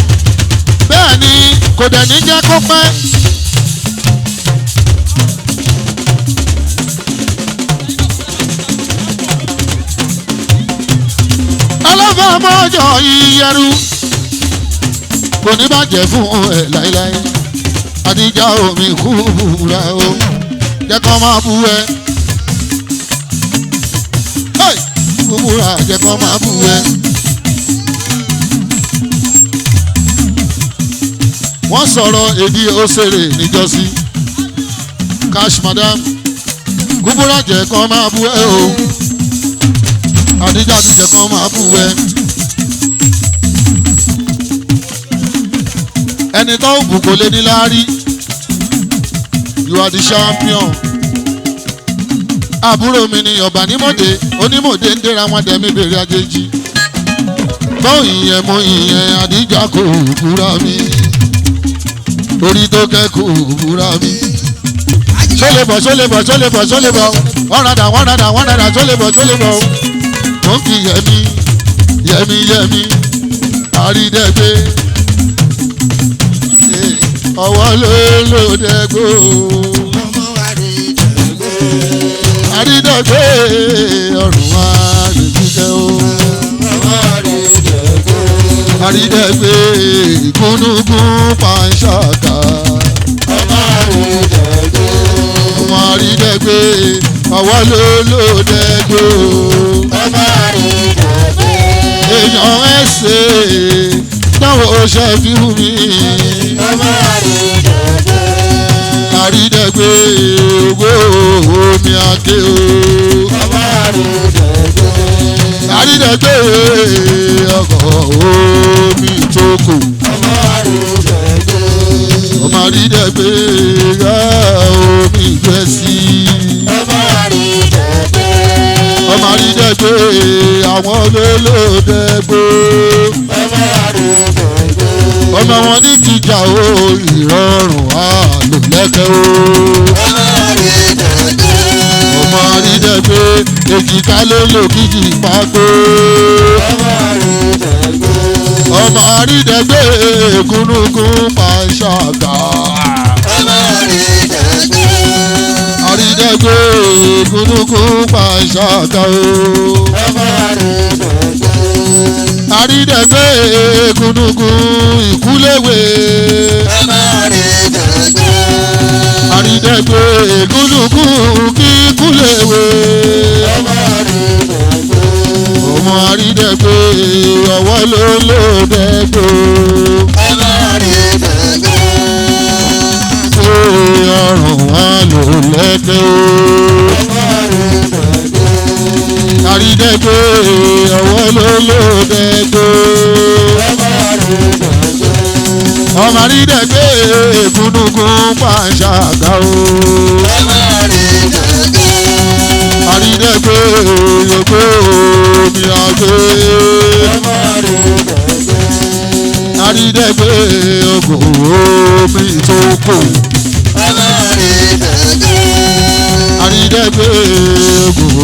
bẹ́ẹ̀ ni kò dẹ̀ ní jẹ́ kó pẹ́. ọlọ́fà mọ́jọ ìyẹrù kò ní bàjẹ́ fún ẹ láéláé Àdíjà omi kú búra o jẹ́ kó máa bú ẹ kú búra jẹ́ kó máa bú ẹ. wọ́n sọ̀rọ̀ èdè òṣèré níjọ́sí Cash Madam kú búra jẹ́ kó máa bú ẹ o Àdíjà ti jẹ́ kó máa bú ẹ. ẹni tó ń bù kò lé ní láárí you are the champion. àbúrò mi ni ọ̀bànímọ̀dé onímọ̀dé ń dẹ́ra wọn dẹ̀mí bèrè àjèjì bọ́ ìyẹn mọ ìyẹn Àdíjà kò búra mi orí tó kẹ́kọ̀ọ́ búra mi. ṣólébọ̀ wọ́n rádà ṣólébọ̀ mo ń kí yẹmi àrídẹ́gbẹ́ ọwọ́ ló dẹ́gbó àrídẹ́gbẹ́ ọ̀run àrídẹ́gbẹ́ o àrídẹ́gbẹ́ gúnúgún panṣágà. ọmọ àrídẹ́gbẹ́. ọmọ àrídẹ́gbẹ́ ọwọ́ ló dẹ́gbẹ́. ọmọ àrídẹ́gbẹ́. èèyàn ẹsẹ̀ náwó ṣe fi hù mí. ọmọ àrídẹ́gbẹ́. àrídẹ́gbẹ́ ògbó omi àké o. ọmọ àrídẹ́gbẹ́. àrídẹ́gbẹ́ ọkọ̀ omi ìtókò. ọmọ àrídẹ́gbẹ́. ọmọ àrídẹ́gbẹ́ omi ìgbẹ́sí. ọmọ àrídẹ́gbẹ́. ọmọ àrídẹ́gbẹ́ àwọn olólùdẹ́gbẹ́. ọmọ àrídẹ́gbẹ́. ọmọ wọn ní kíjà o ìrọ̀rùn àlò lẹ́kẹ̀ o. ọmọ àrídẹ́gbẹ́. ọmọ àrídẹ́gbẹ́ èjìká ló lò kíjì pàgbó. ọmọ àrídẹ́gbẹ́. ọmọ àrídẹ́gbẹ́ gúnúgún panṣágà. ọmọ àrídẹ́gbẹ́. àrídẹ́gbẹ́ gúnúgún panṣágà o. ọmọ àrídẹ́gbẹ́. àrídẹ́gbẹ́ gúnúgún ìkúléwé. ọmọ àrídẹ́gbẹ́. àrídẹ́gbẹ́ gúnúgún kíkúléwé. ọmọ àrídẹ́gbẹ́. ọmọ àrídẹ́gbẹ́ ọwọ́ ló dẹ́gbẹ́. ọmọ àrídẹ́gbẹ́. ṣé ọrùn wa lò lẹ́kẹ́ o. ọmọ àrídẹ́gbẹ́. àrídẹ́gbẹ́ ọwọ́ ló dẹ́gbẹ́. ọmọ àrídẹ́gbẹ́. ọmọ àrídẹ́gbẹ́ gúnúgún panṣágà o. ọmọ àrídẹ́gbẹ́. àrídẹ́gbẹ́ yòókù omi àgbé. ọmọ àrídẹ́gbẹ́. àrídẹ́gbẹ́ ògùn omi ìtókò. ọmọ àrídẹ́gbẹ́. àrídẹ́gbẹ́ ògùn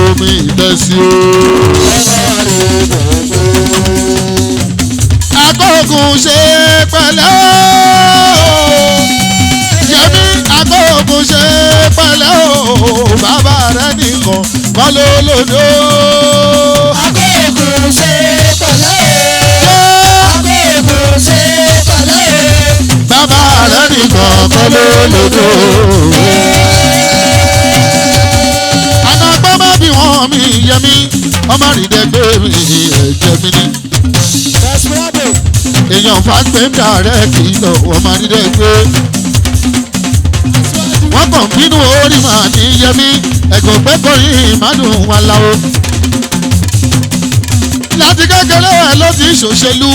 omi ìtẹ́sí o. ọmọ àrídẹ́gbẹ́. akókùn ṣe pẹ̀lẹ́ o. yẹmi akókùn ṣe pẹ̀lẹ́ o. bàbá rẹ nìkan kọ́ ló lòdò. Akókò ṣe pẹ̀lẹ́. Akókò ṣe pẹ̀lẹ́. bàbá rẹ nìkan kọ́ ló lòdò. àgbà má bí wọ́n mi yẹmi ọmọ àrídẹ́gbẹ́ mi ẹ̀jẹ̀ mi ni. Desperado. èèyàn fàgbé ń dàrẹ́ kìlọ̀ ọmọ àrídẹ́gbẹ́. wọ́n kàn bínú orí màá ní yẹmi ẹ̀gàn gbẹ́kọ̀ọ́yìn ìmádùn wa láwo. láti kékeré ẹ ló ti ṣòṣèlú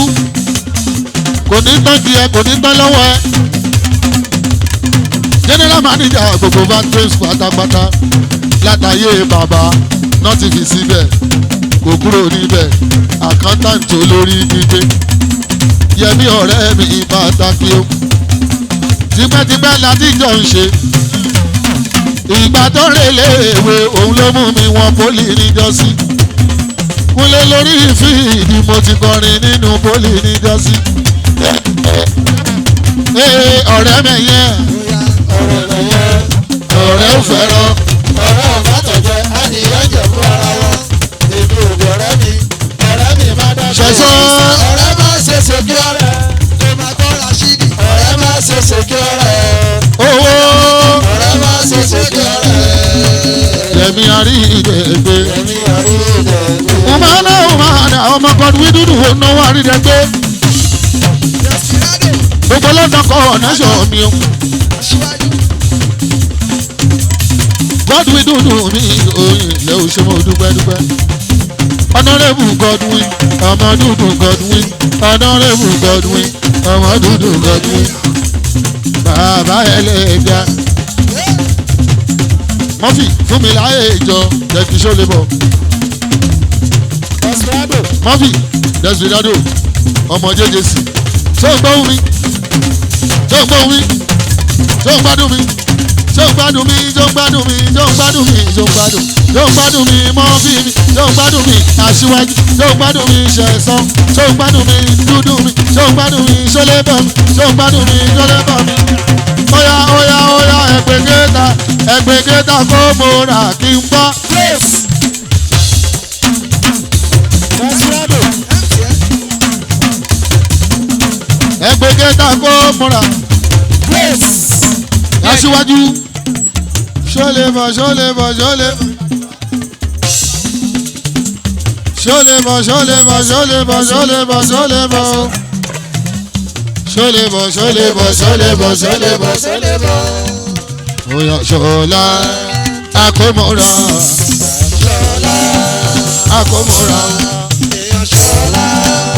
kò ní tán di ẹ kò ní tán lọ́wọ́ ẹ. general manager gbogbo vantage pátápátá látàyè bàbá náà ti fi síbẹ̀ kò kúrò níbẹ̀ accountant olórí gbígbé yẹmi ọ̀rẹ́ mi pàtàkì o tipẹ́tipẹ́ láti jọ ń ṣe ìgbà tó rèlé èwe òun ló mú mi wọn pólì níjọ́sí kúnlé lórí fíìdì mo ti kọrin nínú pólì níjọ́sí ọ̀rẹ́ mi yẹn ọ̀rẹ́ ò fẹ́ràn Ọ̀rẹ́ ò bá tọ̀jẹ́, á ní ẹ̀jẹ̀ fún ara wọn. Èmi ò bí ọ̀rẹ́ mi má dá. ṣẹ̀sán Ọ̀rẹ́ má ṣe ṣèké ọ̀rẹ́. Tó máa kọ́ Rashidi. Ọ̀rẹ́ má ṣe ṣèké ọ̀rẹ́. owó Ọ̀rẹ́ má ṣe ṣèké ọ̀rẹ́. yẹmi àrídẹ́gbẹ́ Èmi àrídẹ́gbẹ́. umana ọmọ Godwin dúdú wo náwó àrídẹ́gbẹ́ Desperado. gbogbo lọ́dọ̀ kọ́ ọ̀nà ṣọ̀ mi o. Aṣíwájú. Godwin dúdú mi oyin ilé oṣù mo dúpẹ́ dúpẹ́. Honorable Godwin ọmọ dúdú Godwin Honorable Godwin ọmọ dúdú Godwin bàbá ẹlẹ́dà. Murphy fún mi láyé ìjọ jẹ́kí só lè bọ̀. Desperado. Murphy Desperado ọmọ jẹjẹsì ṣé o gbóhùn mi ṣé o gbóhùn mi ṣé o gbádùn mi ṣé o gbádùn mi ṣé o gbádùn mi ṣé o gbádùn mi ṣé o gbádùn ṣé o gbádùn mi Murphy mi ṣé o gbádùn mi Aṣíwájú ṣé o gbádùn mi Ṣẹ̀san ṣé o gbádùn mi dúdú mi ṣé o gbádùn mi ṣọlẹ́bọ̀ mi ṣé o gbádùn mi ṣọlẹ́bọ̀ mi. Óyá óyá óyá ẹgbẹ́ kẹta kó mo rà kí n bọ́. Desperado. kẹta kó múra. Aṣíwájú ṣọlẹ̀ bọ̀ ṣọlẹ̀ bọ̀ ṣọlẹ̀ ṣọlẹ̀ bọ̀ ṣọlẹ̀ bọ̀ ṣọlẹ̀ bọ̀ ṣọlẹ̀ bọ̀ ṣọlẹ̀ bọ̀ ṣọlẹ̀ bọ̀ ṣọlẹ̀ bọ̀ ṣọlẹ̀ bọ̀ ṣọlẹ̀ bọ̀ ṣọlẹ̀ bọ̀. Oya ṣọlá akómọ́ra akómọ́ra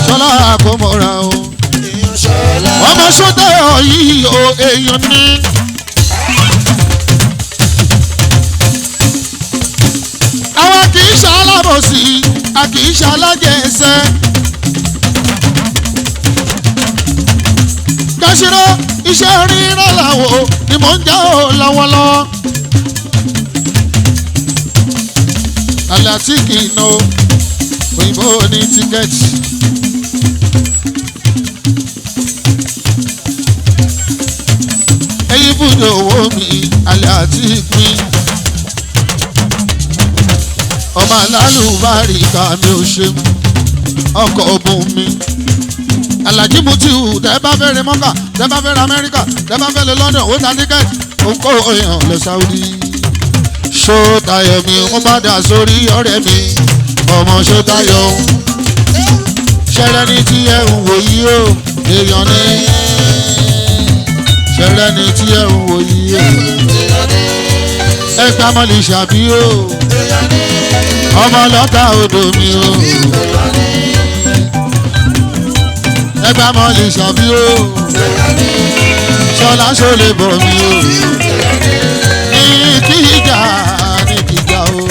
ṣọlá akómọ́ra o. Ọmọ sọ́tẹ̀ yìí o èèyàn ní. Àwa kì í ṣalábòsí a kì í ṣalájẹsẹ́. Kẹ́sìrò iṣẹ́ rírán làwọ̀ ni mò ń jẹ́ ò lọ́wọ́lọ́wọ́. Àlàtí kì í ná òyìnbó ní tíkẹ́ẹ̀tì. Ẹyin bùdó owó mi Àlàtí pín. Ọmọ alálùbáríkà mi ò ṣe ọkọ̀ ogun mi. Àlàjí Mutiu tẹ́ bá fẹ́ rẹ Mọ́kà tẹ́ bá fẹ́ rẹ Amẹ́ríkà tẹ́ bá fẹ́ lọ London ó ta tíkẹ́ẹ̀tì ó kó èèyàn lọ Saudi. Ṣótayọ̀ mi ó má dà sórí ọ̀rẹ́ mi ọmọ Ṣótayọ̀ ṣẹlẹ̀ ní tí ẹ ń wò yí o èèyàn ní ṣẹlẹ̀ ní tí ẹ ń wò yí o ẹ gbá mọ́lì ṣàbí o ọmọ lọ́tà odò mi o ẹ gbá mọ́lì ṣàbí o ṣọlá ṣọlẹ̀ bọ̀ mi o ní kíjà ní kíjà o.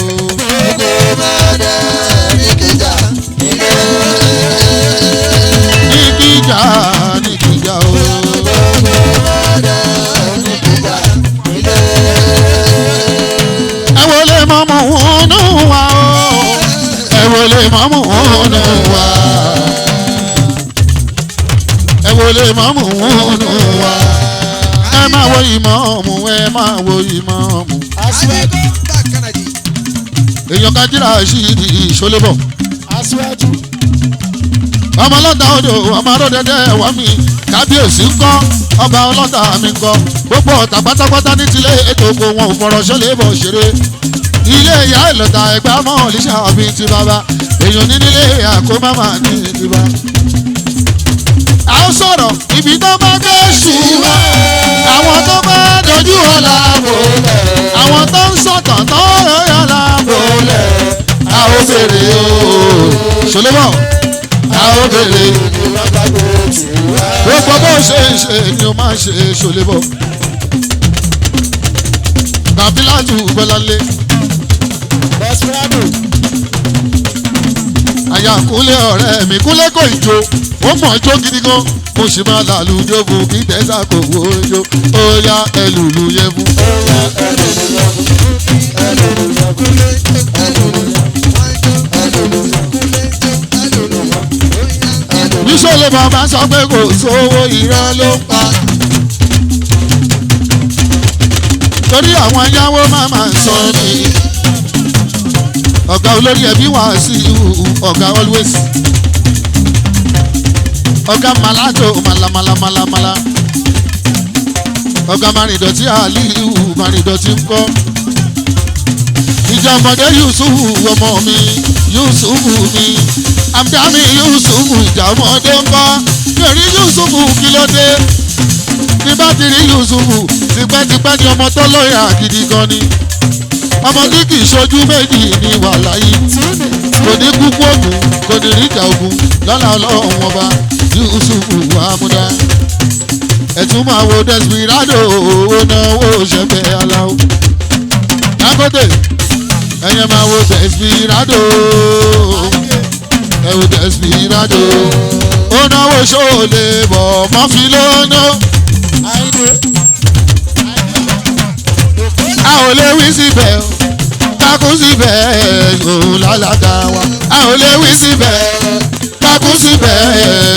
Ní kíjà ní kíjà o. Ẹ wọlé mọ́mú nù wá o. Ẹ wọlé mọ́mú nù wá. Ẹ wọlé mọ́mú nù wá. Ẹ máa wo ìmọ̀ọ́mù ẹ máa wo ìmọ̀ọ́mù. Èèyàn Kájírà sí ìṣólébọ̀. Ọmọ ọlọ́ta odò ọmọ arọ́dẹ́dẹ́ wá mi kábíyèsí ńkọ́ ọba ọlọ́ta mi ńkọ́ gbogbo ọ̀tà pátápátá ní tilé ètò oko wọn ò fọ̀rọ̀ ṣólébọ̀ ṣeré. Ilé ìyá ìlọ̀tà ẹ̀gbá mọ́ ọ̀líṣà ọ̀bí ti bàbá èèyàn nílé àkómámà ní ìdìbà. A ó sọ̀rọ̀ ibi tó bá gbé ṣùgbọ́n àwọn tó bá dojú ọ̀la bòlẹ̀ àwọn tó ń sọ̀tàn tó lọ́yọ̀ la bòlẹ̀ a ó bèrè o ṣólébọ̀ a ó bèrè gbogbo bó ṣe ń ṣe ni o máa ṣe ṣólébọ̀. Bàbíláàtù Gbọ́láńlé àyà Kúnlé ọ̀rẹ́ mi Kúnlé kò ìjó ó mọ̀ jó gidi gan mo sì máa làlùjọ fún kí tẹ́sà kò wó jó ó yá ẹlùlù yẹ fún. Bísọ̀lẹ̀ bàbá sọ pé kò sówó irọ́ ló ń pa. Torí àwọn ayáwó máa sọ ni. Ọ̀gá olórí ẹbí Wàsíù ọ̀gá always. Ọ̀gá Malato malamalamala. Ọ̀gá Marindọ̀tí Aliu Marindọ̀tí ń kọ́. Ìjà ọmọdé Yusufu ọmọ mi Yusufu mi. Àmdámi Yusufu ìjà ọmọdé ń kọ́. Yẹ̀rí Yusufu kí ló dé? Ní bá ti rí Yusufu tipẹ́tipẹ́ ni ọmọ tó lóyà gidi gan ni. Ọmọ tí kì í ṣojú méjì ní wàhálà yìí. Kò ní kúkú ògùn kò ní ríjà ògùn lọ́la ọlọ́run ọba Yusufu Amúdá. Ẹ̀tún máa wo Desperado owó náwó ṣẹ̀fẹ̀ aláwọ̀. Dangote ẹ̀yẹ máa wo Desperado ẹ̀ wo Desperado ó náwó ṣòlè bọ̀ mọ́fì lónà. A ò lè wí síbẹ̀ o takú síbẹ̀ òun lálága wa. A ò lè wí síbẹ̀ takú síbẹ̀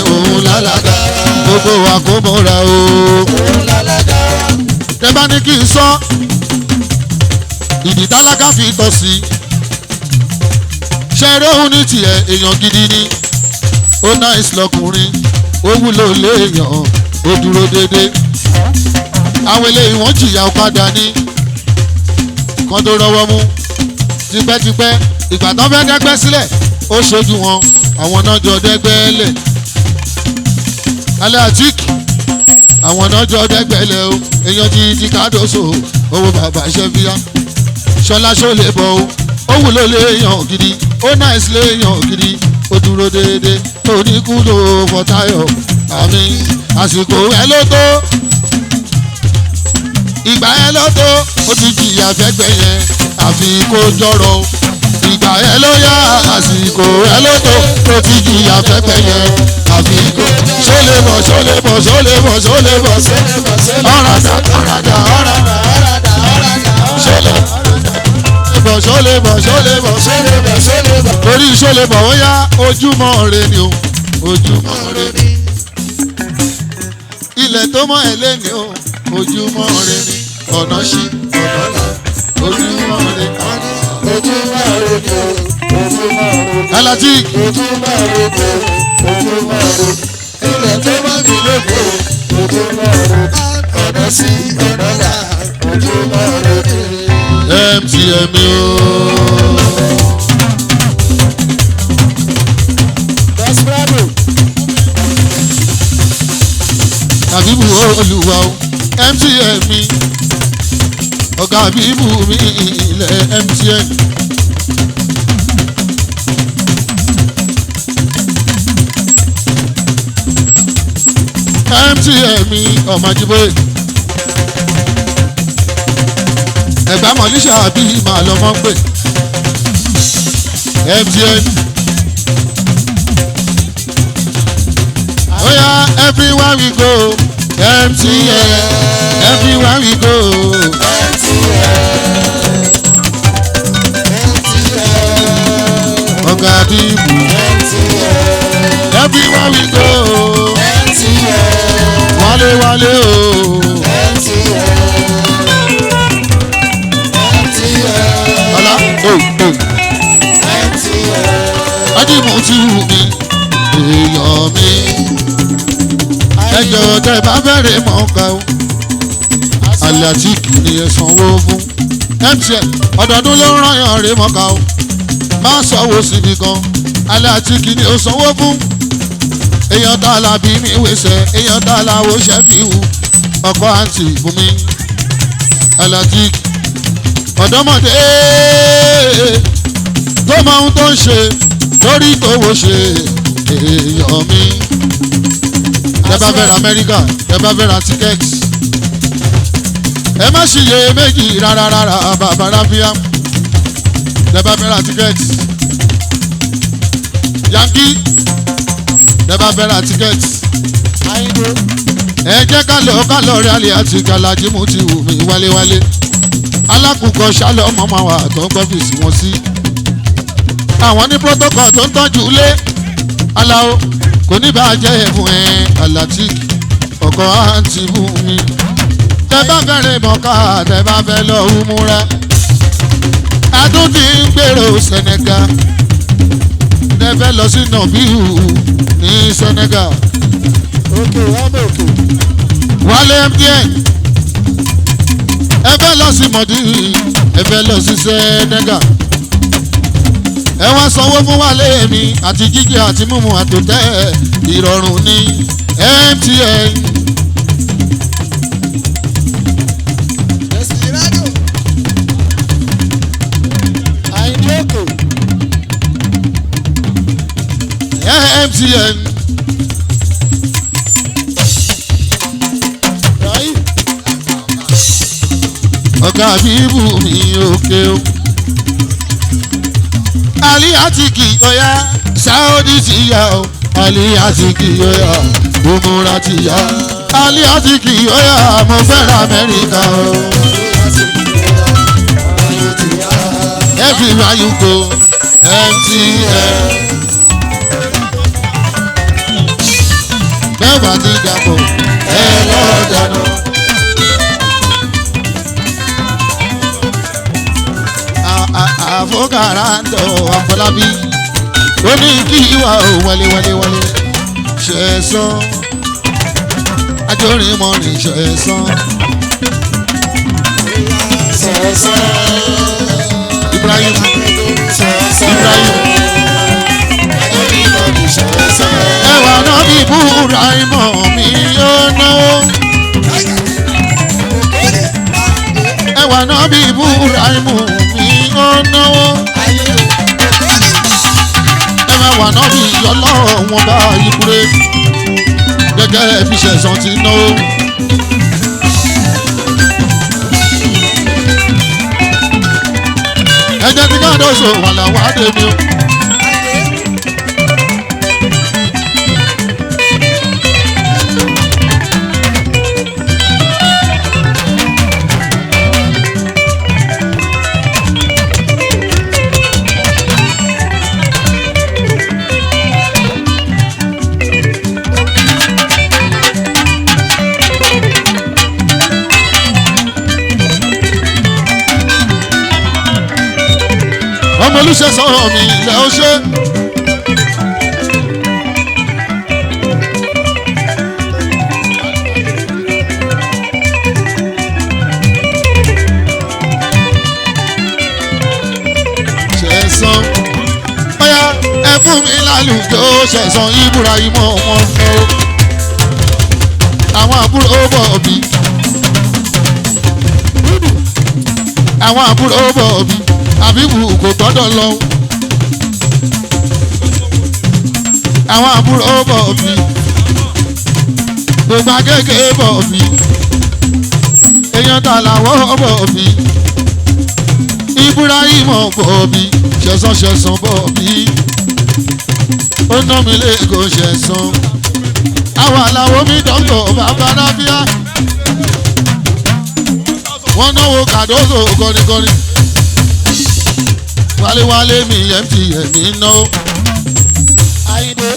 òun lálága wa. Gbogbo wa kò mọ̀ra o. Tẹ bá ní kí n sọ ìdí tálákà fi tọ́ sí. Ṣẹ́rẹ́ òun ní tiẹ̀ èèyàn gidi ni. Ó náìsì lọkùnrin ó wúlò léèyàn ó dúró déédéé àwọn eléyìí wọ́n jìyà ọ̀kadà ní kan tó rọwọ́ mú tipẹ́tipẹ́ ìgbà tán fẹ́ dẹ́gbẹ́ sílẹ̀ ó ṣojú wọn àwọn náà jọ dẹ́gbẹ́ lẹ̀ alẹ́ àtíkì àwọn náà jọ dẹ́gbẹ́ lẹ̀ o èèyàn ti kádóso owó bàbá ṣẹ́fíà ṣọlá ṣó lè bọ̀ o ó wúlò léèyàn gidi ó náìsí léèyàn gidi ó dúró déédéé oníkúlò fọtáyọ̀ àmì àsìkò ẹ ló tó ìgbà ẹ ló tó ó ti jìyà fẹ́gbẹ́ yẹn àfi kó jọrọ ìgbà ẹ ló yá àsìkò ẹ ló tó ó ti jìyà fẹ́gbẹ́ yẹn àfi kó ṣólébọ̀ ṣólébọ̀ ṣólébọ̀ ṣólébọ̀ ọ̀ràdà ọ̀ràdà ọ̀ràdà ṣólébọ̀ ṣólébọ̀ ṣólébọ̀ torí ṣólébọ̀ ó yá ojúmọ́ rẹ ni o ojúmọ́ rẹ ni ilẹ̀ tó mọ́ ẹ lé ní o ojúmọ́ rẹ ni ọ̀nà ṣí ọ̀nà là ojúmọ́ rẹ ni ojúmọ́ rẹ ni ojúmọ́ rẹ ni alati ojúmọ́ rẹ ni ojúmọ́ rẹ ilẹ̀ tó mọ́ mi lóko ojúmọ́ rẹ ọ̀nà sí ọ̀nà là ojúmọ́ rẹ ni. MTN o. Desperado. Àbíbù olùwà o MTN mi ọ̀gá àbíbù mi ilẹ̀ MTN. MTN mi ọmọ ajíbóyè ẹ̀gbá mọ̀lísà bí màá lọ mọ́ pé MTN. Oya everywhere we go MTN everywhere we go ọ̀gá bíbù everywhere we go wálé wálé o. ọ̀la ajímù ti wù mí èèyàn mi ẹjọ́ tẹ bá fẹ́rẹ̀ mọ́ ká o alẹ́ àti kìíní ẹ sanwó fún MTN ọdọọdún ló ń rányàn rè mọ́ ká o má sanwó síbi kan alẹ́ àti kìíní ó sanwó fún èèyàn tá a la bí mi wẹsẹ̀ èèyàn tá a la wo ṣẹ́fì wù ọkọ àǹtí bùnmi alẹ́ àti ọ̀dọ́mọdé tó mọ ohun tó ń ṣe lórí tówó ṣe èèyàn mi tẹ bá fẹ́ ra Amẹ́ríkà tẹ bá fẹ́ ra tíkẹ́ẹ̀tì ẹ má ṣiyè méjì rárá bàbá ráfíà tẹ bá fẹ́ ra tíkẹ́ẹ̀tì Yankee tẹ bá fẹ́ ra tíkẹ́ẹ̀tì ẹ jẹ́ ká lọ rí alẹ́ àti kàlájí mú ti wù mí wálé alákùnkọ ṣálẹ̀ ọmọ máa wà tó ń gbọ́ fèsì wọn sí àwọn ní protocol tó ń tọ́jú ilé aláwo kò ní bá jẹ́ ẹ̀fún ẹ̀ alatik ọkọ̀ àǹtí bù mí tẹ bá fẹ́rẹ̀ mọ́ká tẹ bá fẹ́ lọ humura adún ti ń gbèrò Senegal tẹ fẹ́ lọ sí nàbíhù ní Senegal wálé MTN ẹ fẹ́ lọ sí mọ̀dí ẹ fẹ́ lọ sí Senegal ẹ wá sanwó fún wálé mi àti jíjẹ àti mímu àtòtẹ́ ìrọ̀rùn ní MTN. MTN. ọ̀gá bíbù mi òkè o. Ali Atiki oya Saudi ti ya o Ali Atiki oya Umura ti ya Ali Atiki oya mo fẹ́ ra Amẹ́ríkà o. Everywhere you go MTN. Mẹ́wàá ti dàpọ̀ ẹ lọ́ọ́ dáná. Àfọkàràǹdọ̀ Àfọlábí ó ní kí ìwà ò wọlé ṣẹ̀sán jórin mọ́ ní ṣẹ̀sán. Ibrahim ẹwà náà bí Ibrahim mi yóò náwó. ẹwà náà bí Ibrahim mi yóò náwó. ẹwà náà bí ọlọ́run wọn bá ibùdó gẹ́gẹ́ bí ṣẹ̀sán ti náwó. ẹjẹ tí káàdó so wà láwá débi o. ọmọ olùṣe sọ̀rọ̀ mi ilẹ̀ ó ṣe. ṣẹ̀sán bóyá ẹ fún mi lálùjọ ṣẹ̀sán Ibrahim wọn fẹ́ o. àwọn àbúrò bọ̀ bí. àwọn àbúrò bọ̀ bí. Àbíbù kò gbọ́dọ̀ lọ. àwọn àbúrò bọ̀ bí. gbogbo agége bọ̀ bí. èèyàn tà làwọ̀ bọ̀ bí. Ibrahim bọ̀ bí. ṣẹ̀sán bọ̀ bí. ó ná mi lẹ́kọ̀ọ́ ṣẹ̀sán. àwọn àlàwọ̀ mi dọ́gbọ̀ bàbá rábíà. wọ́n náwó kàdóso kọrinkọrin. wálé mi MTN mi ná. Àyìndé.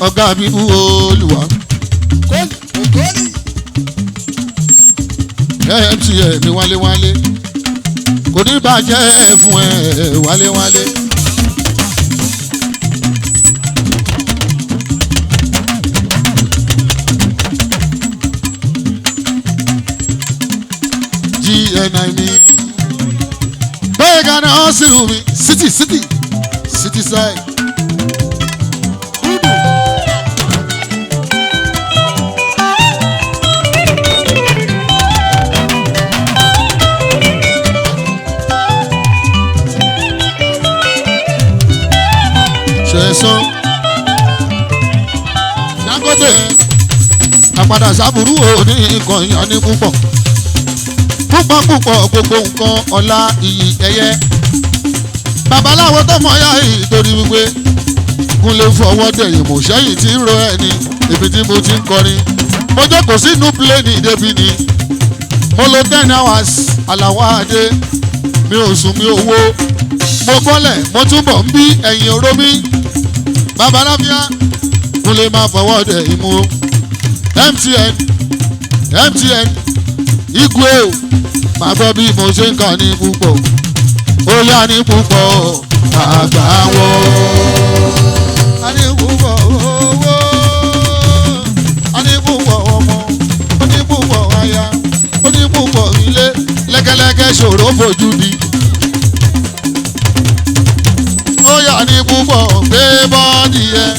ọ̀gá bíbú olùwà. MTN mi wálé. kò ní bàjẹ́ fún ẹ wálé. GNI mi. bẹ́ẹ̀ gánà ọ́ sírù mi city side. ṣẹ̀sán Dangote àpàdà sábúrú òní nǹkan ìyá ní púpọ̀ gbogbo nǹkan ọlá iyì ẹ̀yẹ. babaláwo tó mọ ya yìí torí wípé Kúnlé fọwọ́ dẹ̀yìn mọ̀ sẹ́yìn tí ń ro ẹni ibi tí mo ti ń kọrin. mo jókòó sínú pílẹ̀nì débi ni mo lo 10 hours àlàwọ̀ adé mi ò sùn mi ò wo. mo bọ́lẹ̀ mo túbọ̀ ń bí ẹ̀yìn oró mi. babaláfíà Kúnlé máa fọwọ́ dẹ̀yìn mu. MTN igwe o máa gbọ́ bí mo ṣe ń kà ní púpọ̀ ó yá ní púpọ̀ àgbà wọn. a ní púpọ̀ owó a ní púpọ̀ ọmọ ó ní púpọ̀ aya ó ní púpọ̀ ilé lẹ́kẹ́lẹ́kẹ́ ṣòro fojú di. ó yá ní púpọ̀ gbé bọ́ọ̀dì yẹn.